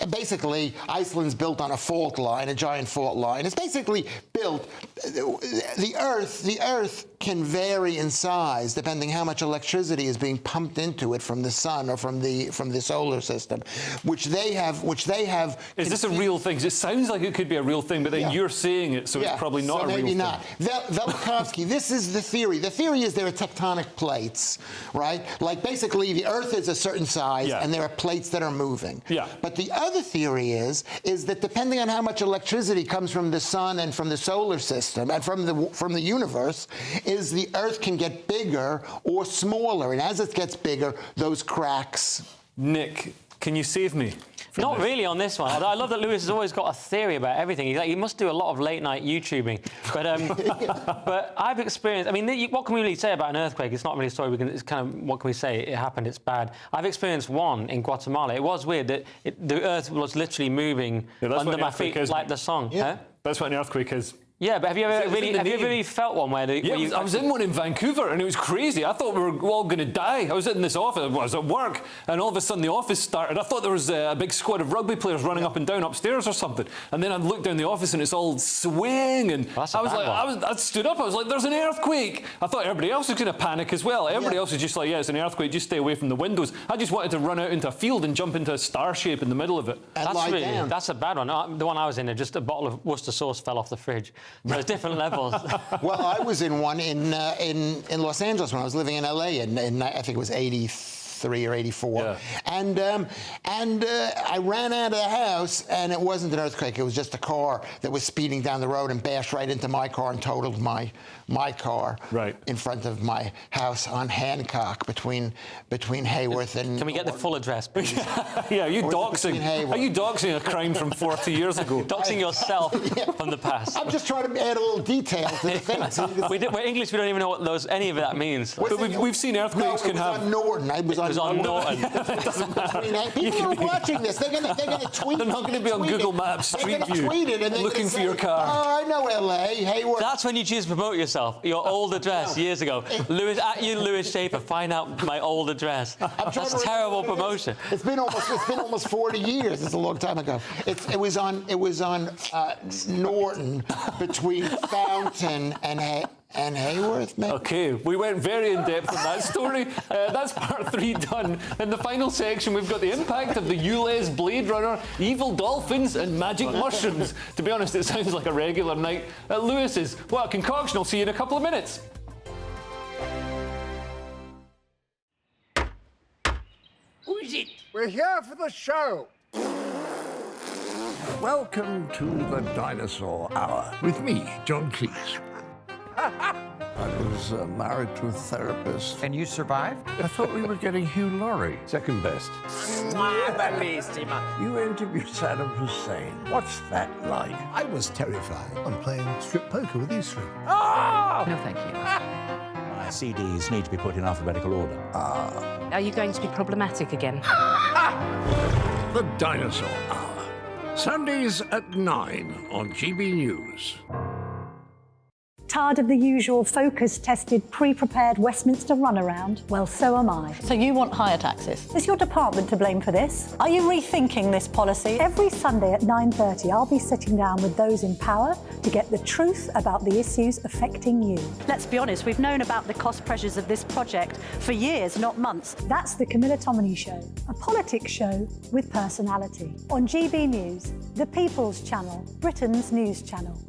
basically, Iceland's built on a fault line, a giant fault line. It's basically built, the Earth can vary in size depending how much electricity is being pumped into it from the sun or from the solar system, which they have. Is this a real thing? It sounds like it could be a real thing, but then you're saying it, so it's probably not a real thing. Maybe not. Velikovsky, this is the theory. The theory is there are tectonic plates, right? Like basically the Earth is a certain size, and there are plates that are moving. Yeah. But the other theory is that depending on how much electricity comes from the sun and from the solar system and from the universe, is the Earth can get bigger or smaller, and as it gets bigger, those cracks. Nick, can you save me Not really on this one. I love that Lewis has always got a theory about everything. He must do a lot of late-night YouTubing. But I've experienced... I mean, what can we really say about an earthquake? It's not really a story. It's kind of... What can we say? It happened. It's bad. I've experienced one in Guatemala. It was weird that the earth was literally moving under my feet, like the song. Yeah. Huh? That's what an earthquake is. Yeah, but have you ever really felt one where... I was in one in Vancouver, and it was crazy. I thought we were all going to die. I was in this office, I was at work, and all of a sudden the office started. I thought there was a big squad of rugby players running up and down upstairs or something. And then I looked down the office, and it's all swaying, and I stood up. I was like, there's an earthquake. I thought everybody else was going to panic as well. Everybody else was just like, yeah, it's an earthquake, just stay away from the windows. I just wanted to run out into a field and jump into a star shape in the middle of it. That's a bad one. The one I was in, just a bottle of Worcester sauce fell off the fridge. There's different levels. Well, I was in one in Los Angeles when I was living in LA, and I think it was 83 or 84. Yeah. And I ran out of the house, and it wasn't an earthquake. It was just a car that was speeding down the road and bashed right into my car and totaled my car in front of my house on Hancock between Hayworth and... Can we get the full address, please? Yeah, are you doxing a crime from 40 years ago? Doxing yourself from the past. I'm just trying to add a little detail to the thing. We're English, we don't even know what any of that means. But we've seen earthquakes can have... On Norton. It was on Norton. It doesn't matter. People are watching this. They're going to tweet. They're not going to be on Google Maps, Street View, looking for your car. Oh, I know LA. Hayworth. That's when you choose to promote yourself. Your old address years ago. Lewis Schaefer, find out my old address. That's a terrible promotion. It's been almost 40 years. It's a long time ago. It was on Norton between Fountain and Hayworth, maybe? OK, we went very in-depth on that story. That's part 3 done. In the final section, we've got the impact of the Ulez Blade Runner, evil dolphins and magic mushrooms. To be honest, it sounds like a regular night at Lewis's. What a concoction. I'll see you in a couple of minutes. Who is it? We're here for the show. Welcome to the Dinosaur Hour with me, John Cleese. I was married to a therapist. And you survived? I thought we were getting Hugh Laurie. Second best. You interviewed Saddam Hussein. What's that like? I was terrified. I'm playing strip poker with these 3. Ah! No, thank you. My CDs need to be put in alphabetical order. Are you going to be problematic again? The Dinosaur Hour. Sundays at 9 on GB News. Tired of the usual focus-tested, pre-prepared Westminster runaround? Well, so am I. So you want higher taxes? Is your department to blame for this? Are you rethinking this policy? Every Sunday at 9:30, I'll be sitting down with those in power to get the truth about the issues affecting you. Let's be honest, we've known about the cost pressures of this project for years, not months. That's the Camilla Tominey Show, a politics show with personality. On GB News, the People's Channel, Britain's news channel.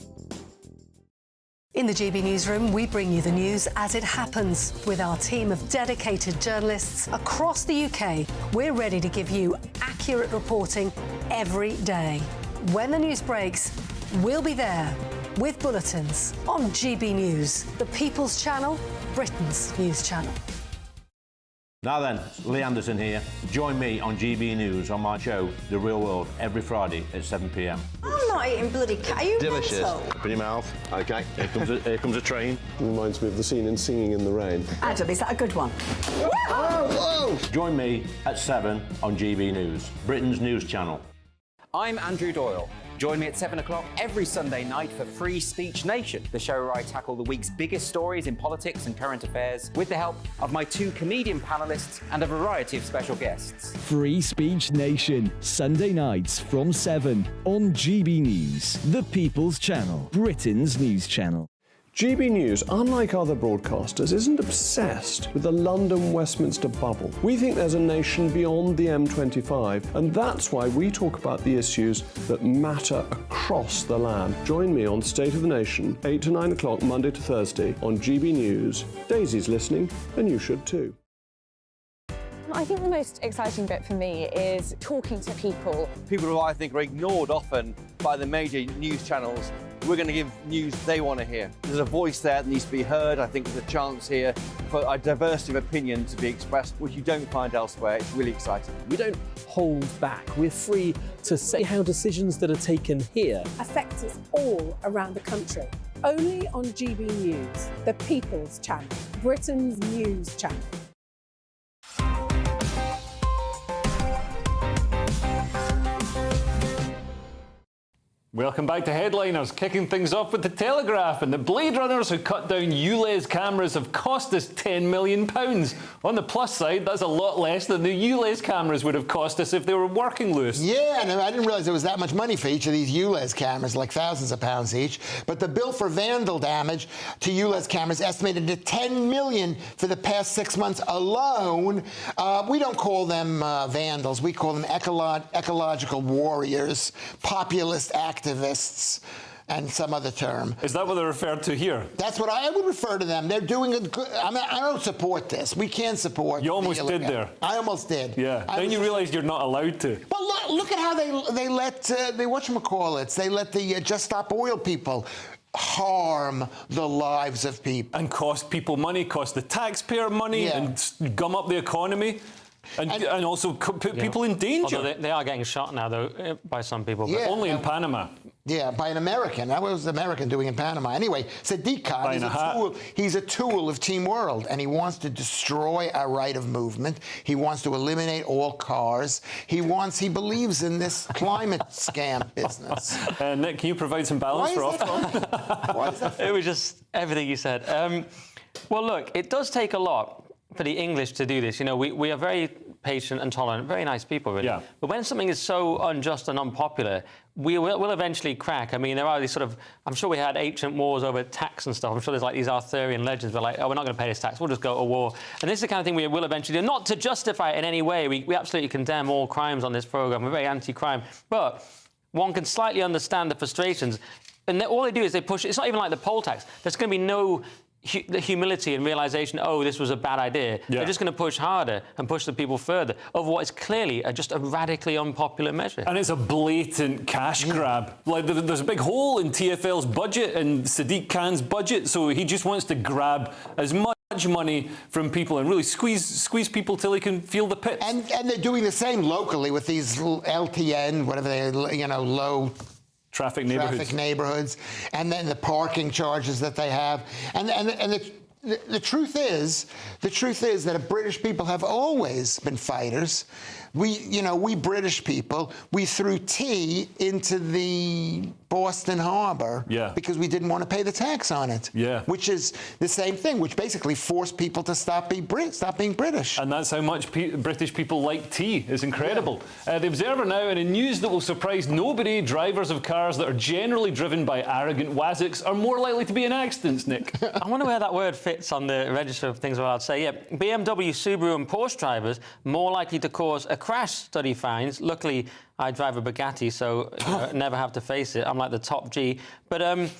In the GB Newsroom, we bring you the news as it happens. With our team of dedicated journalists across the UK, we're ready to give you accurate reporting every day. When the news breaks, we'll be there with bulletins on GB News, the People's Channel, Britain's news channel. Now then, Lee Anderson here. Join me on GB News on my show, The Real World, every Friday at 7 p.m. I'm not eating bloody cat. Are you Delicious. mental? Open your mouth. OK, here comes a train. Reminds me of the scene in Singing in the Rain. Adam, is that a good one? Whoa! Join me at 7 on GB News, Britain's news channel. I'm Andrew Doyle. Join me at 7 o'clock every Sunday night for Free Speech Nation, the show where I tackle the week's biggest stories in politics and current affairs with the help of my 2 comedian panellists and a variety of special guests. Free Speech Nation, Sunday nights from 7 on GB News, the People's Channel, Britain's news channel. GB News, unlike other broadcasters, isn't obsessed with the London-Westminster bubble. We think there's a nation beyond the M25, and that's why we talk about the issues that matter across the land. Join me on State of the Nation, 8 to 9 o'clock, Monday to Thursday, on GB News. Daisy's listening, and you should too. I think the most exciting bit for me is talking to people. People who I think are ignored often by the major news channels. We're going to give news they want to hear. There's a voice there that needs to be heard. I think there's a chance here for a diversity of opinion to be expressed, which you don't find elsewhere. It's really exciting. We don't hold back. We're free to say how decisions that are taken here affect us all around the country. Only on GB News, the People's Channel, Britain's news channel. Welcome back to Headliners, kicking things off with the Telegraph, and the Blade Runners who cut down Ulez cameras have cost us £10 million. On the plus side, that's a lot less than the Ulez cameras would have cost us if they were working, Lewis. Yeah, and I didn't realize there was that much money for each of these Ulez cameras, like thousands of pounds each. But the bill for vandal damage to Ulez cameras estimated at $10 million for the past 6 months alone. We don't call them vandals. We call them ecological warriors, populist activists, and some other term. Is that what they're referred to here? That's what I would refer to them. They're doing a good... I mean, I don't support this. We can't support... You almost did there. I almost did. Yeah. Then you realised you're not allowed to. But look at how they let... they whatchamacallits. They let the Just Stop Oil people harm the lives of people. And cost people money, cost the taxpayer money, and gum up the economy. And also put people in danger. Although they are getting shot now, though, by some people. But only in Panama. Yeah, by an American. That was the American doing in Panama. Anyway, Sadiq Khan, he's a tool of Team World, and he wants to destroy our right of movement. He wants to eliminate all cars. He believes in this climate scam business. Nick, can you provide some balance for off? Why is that? It was just everything you said. Well, look, it does take a lot for the English to do this. You know, we are very patient and tolerant, very nice people, really. Yeah. But when something is so unjust and unpopular, we'll eventually crack. I mean, there are these sort of... I'm sure we had ancient wars over tax and stuff. I'm sure there's like these Arthurian legends where like, oh, we're not going to pay this tax. We'll just go to war. And this is the kind of thing we will eventually do. Not to justify it in any way. We absolutely condemn all crimes on this programme. We're very anti-crime. But one can slightly understand the frustrations. And all they do is they push... It's not even like the poll tax. There's going to be no... the humility and realisation, oh, this was a bad idea. They're just going to push harder and push the people further over what is clearly just a radically unpopular measure. And it's a blatant cash grab. Like, there's a big hole in TfL's budget and Sadiq Khan's budget, so he just wants to grab as much money from people and really squeeze people till he can feel the pits. And they're doing the same locally with these LTN, whatever they, low... Traffic neighborhoods, and then the parking charges that they have, and the truth is that British people have always been fighters. We British people, we threw tea into the Boston Harbor because we didn't want to pay the tax on it. Yeah. Which is the same thing, which basically forced people to stop being British. And that's how much British people like tea. It's incredible. The Observer now, and in news that will surprise nobody, drivers of cars that are generally driven by arrogant wazzicks are more likely to be in accidents, Nick. I wonder where that word fits on the register of things I'd say. Yeah, BMW, Subaru and Porsche drivers more likely to cause a crash, study finds. Luckily, I drive a Bugatti, so never have to face it. I'm like the top G. But,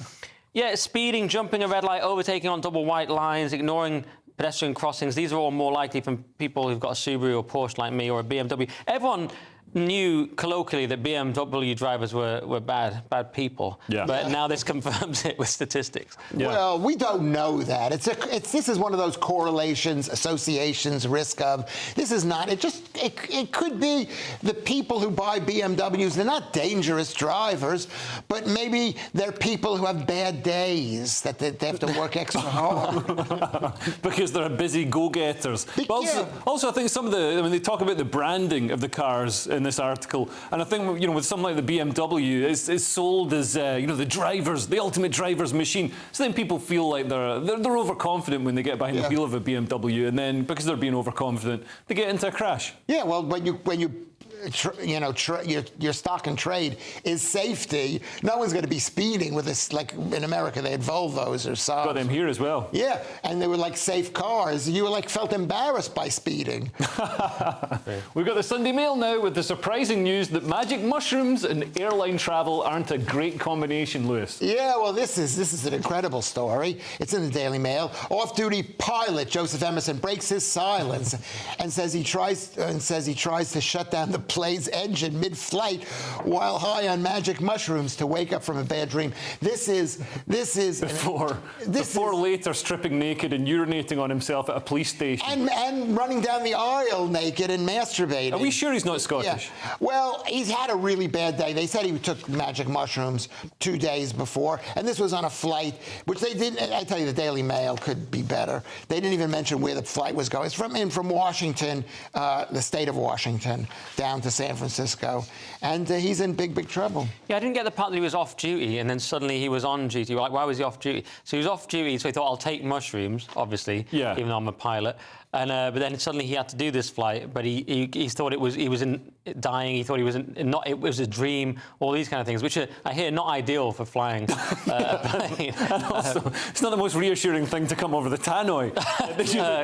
yeah, speeding, jumping a red light, overtaking on double white lines, ignoring pedestrian crossings, these are all more likely from people who've got a Subaru or Porsche like me or a BMW. Everyone knew colloquially that BMW drivers were bad people. Yeah. But now this confirms it with statistics. Yeah. Well, we don't know that. This is one of those correlations, associations, risk of. This is not. It could be the people who buy BMWs. They're not dangerous drivers, but maybe they're people who have bad days that they have to work extra hard because they're busy go-getters. Also, I think some of they talk about the branding of the cars in this article, and I think with something like the BMW, it's sold as the ultimate driver's machine. So then people feel like they're overconfident when they get behind the wheel of a BMW, and then because they're being overconfident, they get into a crash. Yeah, well, when you your stock and trade is safety. No one's going to be speeding with this. Like in America, they had Volvos or Saabs. Got them here as well. Yeah, and they were like safe cars. You felt embarrassed by speeding. We've got the Sunday Mail now with the surprising news that magic mushrooms and airline travel aren't a great combination, Lewis. Yeah, well, this is an incredible story. It's in the Daily Mail. Off-duty pilot Joseph Emerson breaks his silence and says he tries to shut down on the plane's engine mid-flight while high on magic mushrooms to wake up from a bad dream. This is before later stripping naked and urinating on himself at a police station and running down the aisle naked and masturbating. Are we sure he's not Scottish? Yeah. Well, he's had a really bad day. They said he took magic mushrooms 2 days before, and this was on a flight, which they didn't. I tell you, the Daily Mail could be better. They didn't even mention where the flight was going. It's from Washington, the state of Washington, down to San Francisco, and he's in big trouble. Yeah, I didn't get the part that he was off duty, and then suddenly he was on duty. Like, why was he off duty? So he was off duty, so he thought, I'll take mushrooms, obviously, even though I'm a pilot. And but then suddenly he had to do this flight, but he thought he was dying. He thought he was it was a dream. All these kind of things, which are, I hear, not ideal for flying a plane. And also, it's not the most reassuring thing to come over the tannoy.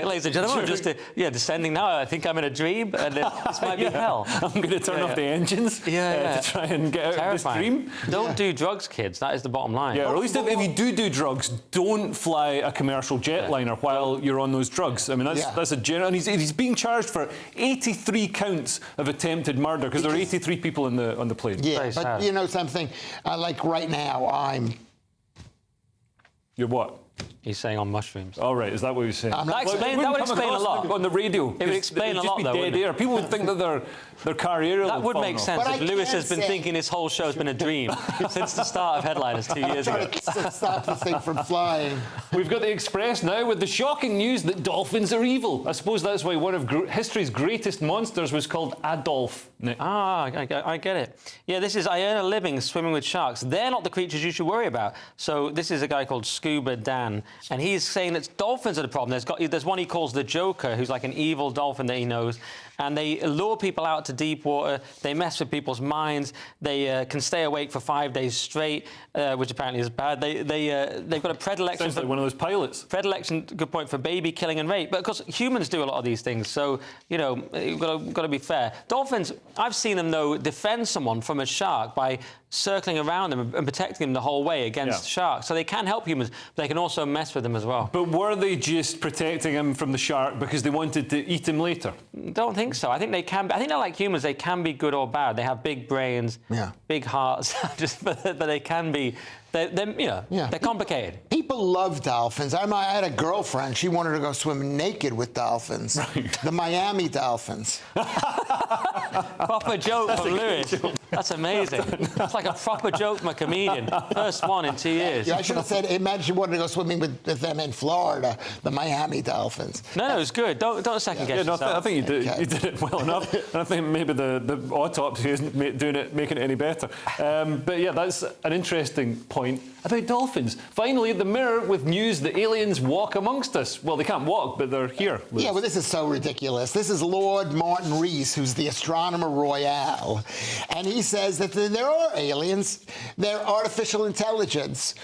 Ladies and gentlemen, just descending now. I think I'm in a dream, and this might be hell. I'm going to turn off the engines to try and get out of this dream. Don't do drugs, kids. That is the bottom line. Yeah, or at least if you do drugs, don't fly a commercial jetliner while you're on those drugs. I mean, that's a general. And he's being charged for 83 counts of attempted murder because there are 83 people on the plane. Yeah, but you know something? Like right now, You're what? He's saying on mushrooms. Oh, right. Is that what he's saying? That would explain a lot. On the radio. It would explain a lot, though, dead air. People would think that their car aerial That would make sense if Lewis has been say... thinking this whole show has been a dream since the start of Headliners 2 years ago. To stop the thing from flying. We've got the Express now with the shocking news that dolphins are evil. I suppose that's why one of history's greatest monsters was called Adolf. Ah, I get it. Yeah, I earn a living swimming with sharks. They're not the creatures you should worry about. So this is a guy called Scuba Dan, and he's saying that dolphins are the problem. There's one he calls the Joker, who's like an evil dolphin that he knows, and they lure people out to deep water. They mess with people's minds. They can stay awake for 5 days straight, which apparently is bad. They've got a predilection. Sounds like one of those pilots. Predilection, good point, for baby killing and rape. But of course, humans do a lot of these things. So you've got to be fair. Dolphins, I've seen them though defend someone from a shark by circling around them and protecting them the whole way against sharks. So they can help humans, but they can also mess with them as well. But were they just protecting him from the shark because they wanted to eat him later? Don't think so. I think they can. I think they're like humans. They can be good or bad. They have big brains, big hearts, but they can be. They're complicated. People love dolphins. I had a girlfriend. She wanted to go swim naked with dolphins. The Miami dolphins. Proper joke from Lewis. That's amazing. That's like a proper joke from a comedian. First one in 2 years. Yeah, I should have said, imagine she wanted to go swimming with them in Florida, the Miami dolphins. No, it's good. Don't second guess yourself. I think you did it well enough. And I think maybe the autopsy isn't making it any better. But yeah, that's an interesting point about dolphins. Finally, the Mirror with news that aliens walk amongst us. Well, they can't walk, but they're here. Yeah, well, this is so ridiculous. This is Lord Martin Rees, who's the astronomer royal, and he says that there are aliens. Their artificial intelligence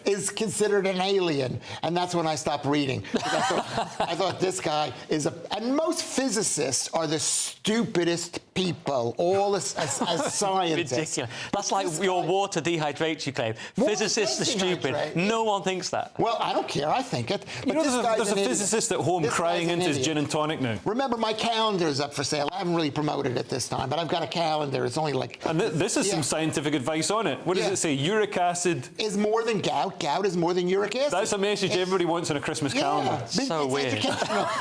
is considered an alien, and that's when I stopped reading. I thought this guy is and most physicists are the stupidest people, all as scientists. Ridiculous. That's like your water dehydrates, you claim. Physicists are stupid. No one thinks that. Well, I don't care. I think it. But there's a physicist at home crying into his gin and tonic now. Remember, my calendar is up for sale. I haven't really promoted it this time, but I've got a calendar. It's only like... And this is some scientific advice on it. What does it say? Uric acid... is more than gout. Gout is more than uric acid. That's a message everybody wants on a Christmas calendar. So weird.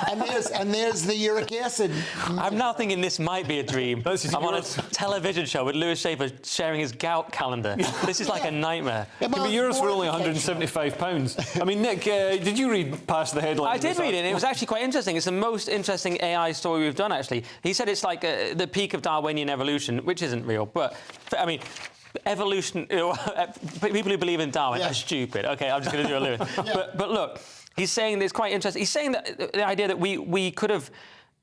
and there's the uric acid. I'm now thinking this might be a dream. I'm on a television show with Lewis Schaefer sharing his gout calendar. This is like a nightmare. But yours were only £175. I mean, Nick, did you read past the headline? I did read it. It was actually quite interesting. It's the most interesting AI story we've done, actually. He said it's like the peak of Darwinian evolution, which isn't real. But, I mean... evolution, people who believe in Darwin are stupid. Okay, I'm just going to do a Lewis. But look, he's saying that it's quite interesting. He's saying that the idea that we could have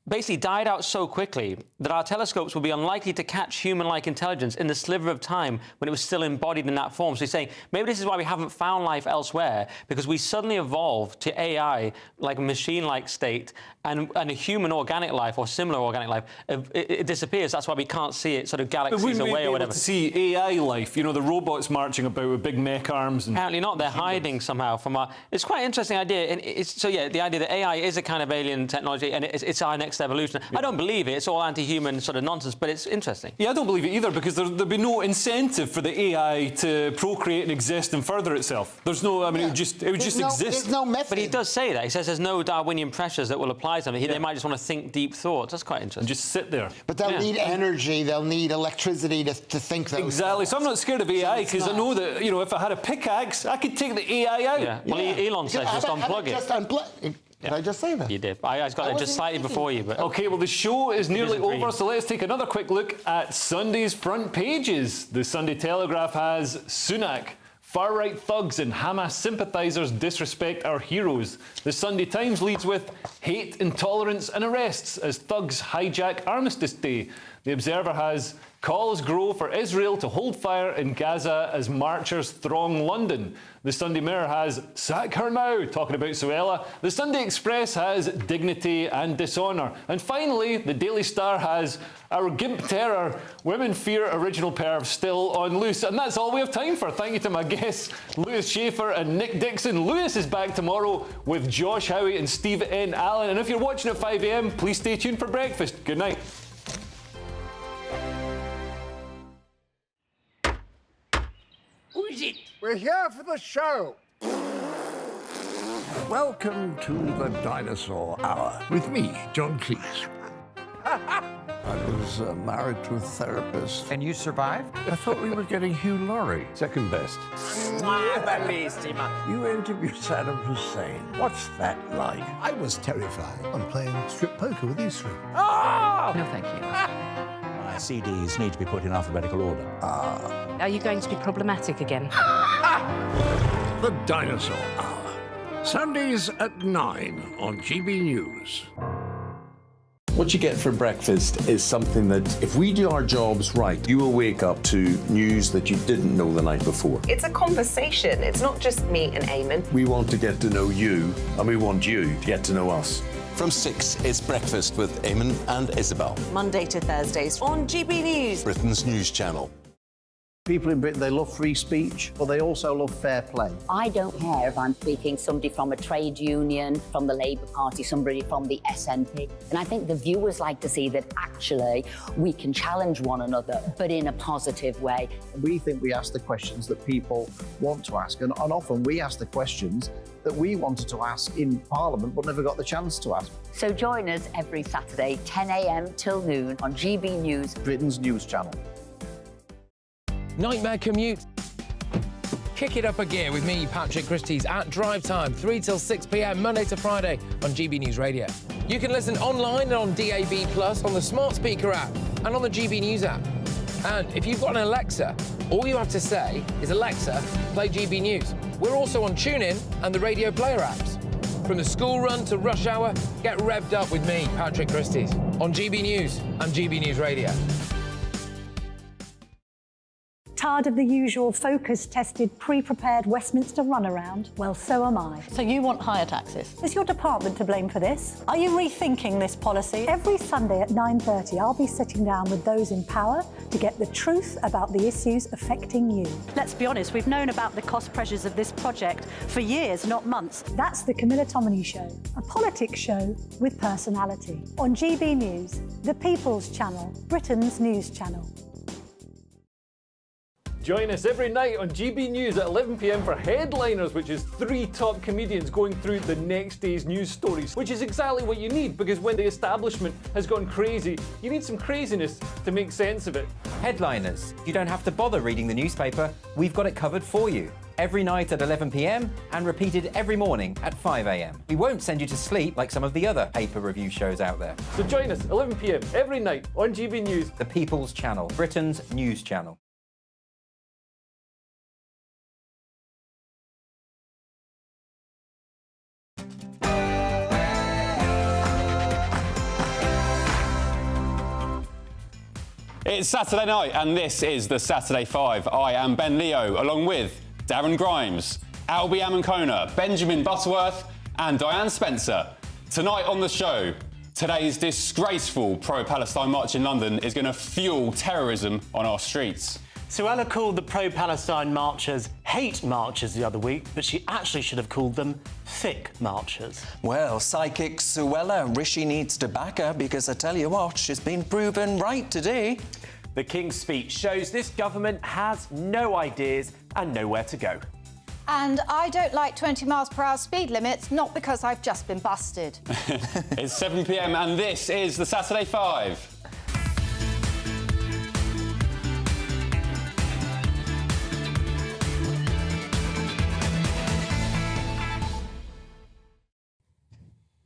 basically died out so quickly that our telescopes will be unlikely to catch human-like intelligence in the sliver of time when it was still embodied in that form. So he's saying maybe this is why we haven't found life elsewhere, because we suddenly evolved to AI, like a machine-like state, and a human organic life or similar organic life, it disappears. That's why we can't see it sort of galaxies away or whatever. Able to see AI life, the robots marching about with big mech arms. And apparently not. They're hiding somehow from our... It's quite an interesting idea. And the idea that AI is a kind of alien technology and it's our next next evolution. I don't believe it. It's all anti-human sort of nonsense, but it's interesting. Yeah, I don't believe it either, because there'd be no incentive for the AI to procreate and exist and further itself. There's no, it would just exist. There's no method. But he does say that. He says there's no Darwinian pressures that will apply to them. They might just want to think deep thoughts. That's quite interesting. And just sit there. But they'll need energy, they'll need electricity to think those. Exactly. So I'm not scared of AI, because I know that, if I had a pickaxe, I could take the AI out. Yeah. Well, Elon says just unplug it. Did I just say that? You did. I got it just slightly before you. But OK, well, the show is nearly over, so let's take another quick look at Sunday's front pages. The Sunday Telegraph has Sunak. Far-right thugs and Hamas sympathisers disrespect our heroes. The Sunday Times leads with hate, intolerance and arrests as thugs hijack Armistice Day. The Observer has calls grow for Israel to hold fire in Gaza as marchers throng London. The Sunday Mirror has sack her now, talking about Suella. The Sunday Express has dignity and dishonour. And finally, the Daily Star has our gimp terror, women fear original perv still on loose. And that's all we have time for. Thank you to my guests, Lewis Schaefer and Nick Dixon. Lewis is back tomorrow with Josh Howie and Steve N. Allen. And if you're watching at 5 a.m, please stay tuned for breakfast. Good night. Who is it? We're here for the show. Welcome to the Dinosaur Hour with me, John Cleese. I was married to a therapist. And you survived? I thought we were getting Hugh Laurie. Second best. You interviewed Saddam Hussein. What's that like? I was terrified on playing strip poker with you three. Ah! No, thank you. My CDs need to be put in alphabetical order. Are you going to be problematic again? The Dinosaur Hour. Sundays at 9 on GBNews. What you get for breakfast is something that, if we do our jobs right, you will wake up to news that you didn't know the night before. It's a conversation. It's not just me and Eamon. We want to get to know you, and we want you to get to know us. From 6, it's Breakfast with Eamon and Isabel. Monday to Thursdays on GB News, Britain's news channel. People in Britain, they love free speech, but they also love fair play. I don't care if I'm speaking somebody from a trade union, from the Labour Party, somebody from the SNP. And I think the viewers like to see that actually we can challenge one another, but in a positive way. We think we ask the questions that people want to ask, and often we ask the questions that we wanted to ask in Parliament but never got the chance to ask. So join us every Saturday, 10 a.m. till noon on GB News, Britain's news channel. Nightmare commute. Kick it up a gear with me, Patrick Christie's at Drive Time, 3 till 6 p.m, Monday to Friday on GB News Radio. You can listen online and on DAB+, on the smart speaker app and on the GB News app. And if you've got an Alexa, all you have to say is, Alexa, play GB News. We're also on TuneIn and the Radio Player apps. From the school run to rush hour, get revved up with me, Patrick Christie's, on GB News and GB News Radio. Tired of the usual focus-tested, pre-prepared Westminster runaround? Well, so am I. So you want higher taxes? Is your department to blame for this? Are you rethinking this policy? Every Sunday at 9:30, I'll be sitting down with those in power to get the truth about the issues affecting you. Let's be honest, we've known about the cost pressures of this project for years, not months. That's the Camilla Tominey Show, a politics show with personality. On GB News, the People's Channel, Britain's news channel. Join us every night on GB News at 11 p.m. for Headliners, which is 3 top comedians going through the next day's news stories, which is exactly what you need, because when the establishment has gone crazy, you need some craziness to make sense of it. Headliners. You don't have to bother reading the newspaper. We've got it covered for you. Every night at 11 p.m. and repeated every morning at 5 a.m. We won't send you to sleep like some of the other paper review shows out there. So join us 11 p.m. every night on GB News. The People's Channel, Britain's news channel. It's Saturday night and this is the Saturday 5. I am Ben Leo, along with Darren Grimes, Albie Amankona, Benjamin Butterworth and Diane Spencer. Tonight on the show, today's disgraceful pro-Palestine march in London is going to fuel terrorism on our streets. Suella called the pro-Palestine marchers hate marchers the other week, but she actually should have called them thick marchers. Well, psychic Suella, Rishi needs to back her because I tell you what, she's been proven right today. The King's speech shows this government has no ideas and nowhere to go. And I don't like 20 miles per hour speed limits, not because I've just been busted. It's 7 p.m. and this is the Saturday 5.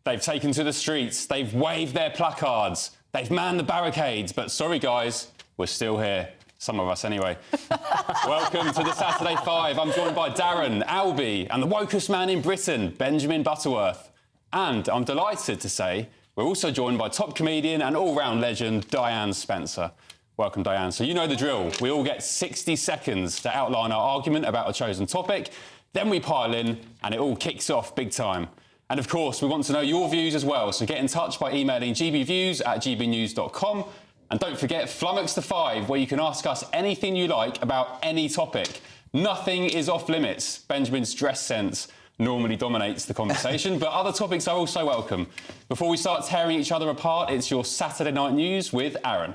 They've taken to the streets, they've waved their placards, they've manned the barricades, but sorry guys, we're still here. Some of us anyway. Welcome to the Saturday 5. I'm joined by Darren, Albie, and the wokest man in Britain, Benjamin Butterworth. And I'm delighted to say we're also joined by top comedian and all-round legend, Diane Spencer. Welcome, Diane. So you know the drill. We all get 60 seconds to outline our argument about a chosen topic. Then we pile in and it all kicks off big time. And of course, we want to know your views as well, so get in touch by emailing gbviews@gbnews.com. And don't forget Flummox the 5, where you can ask us anything you like about any topic. Nothing is off limits. Benjamin's dress sense normally dominates the conversation, but other topics are also welcome. Before we start tearing each other apart, it's your Saturday night news with Aaron.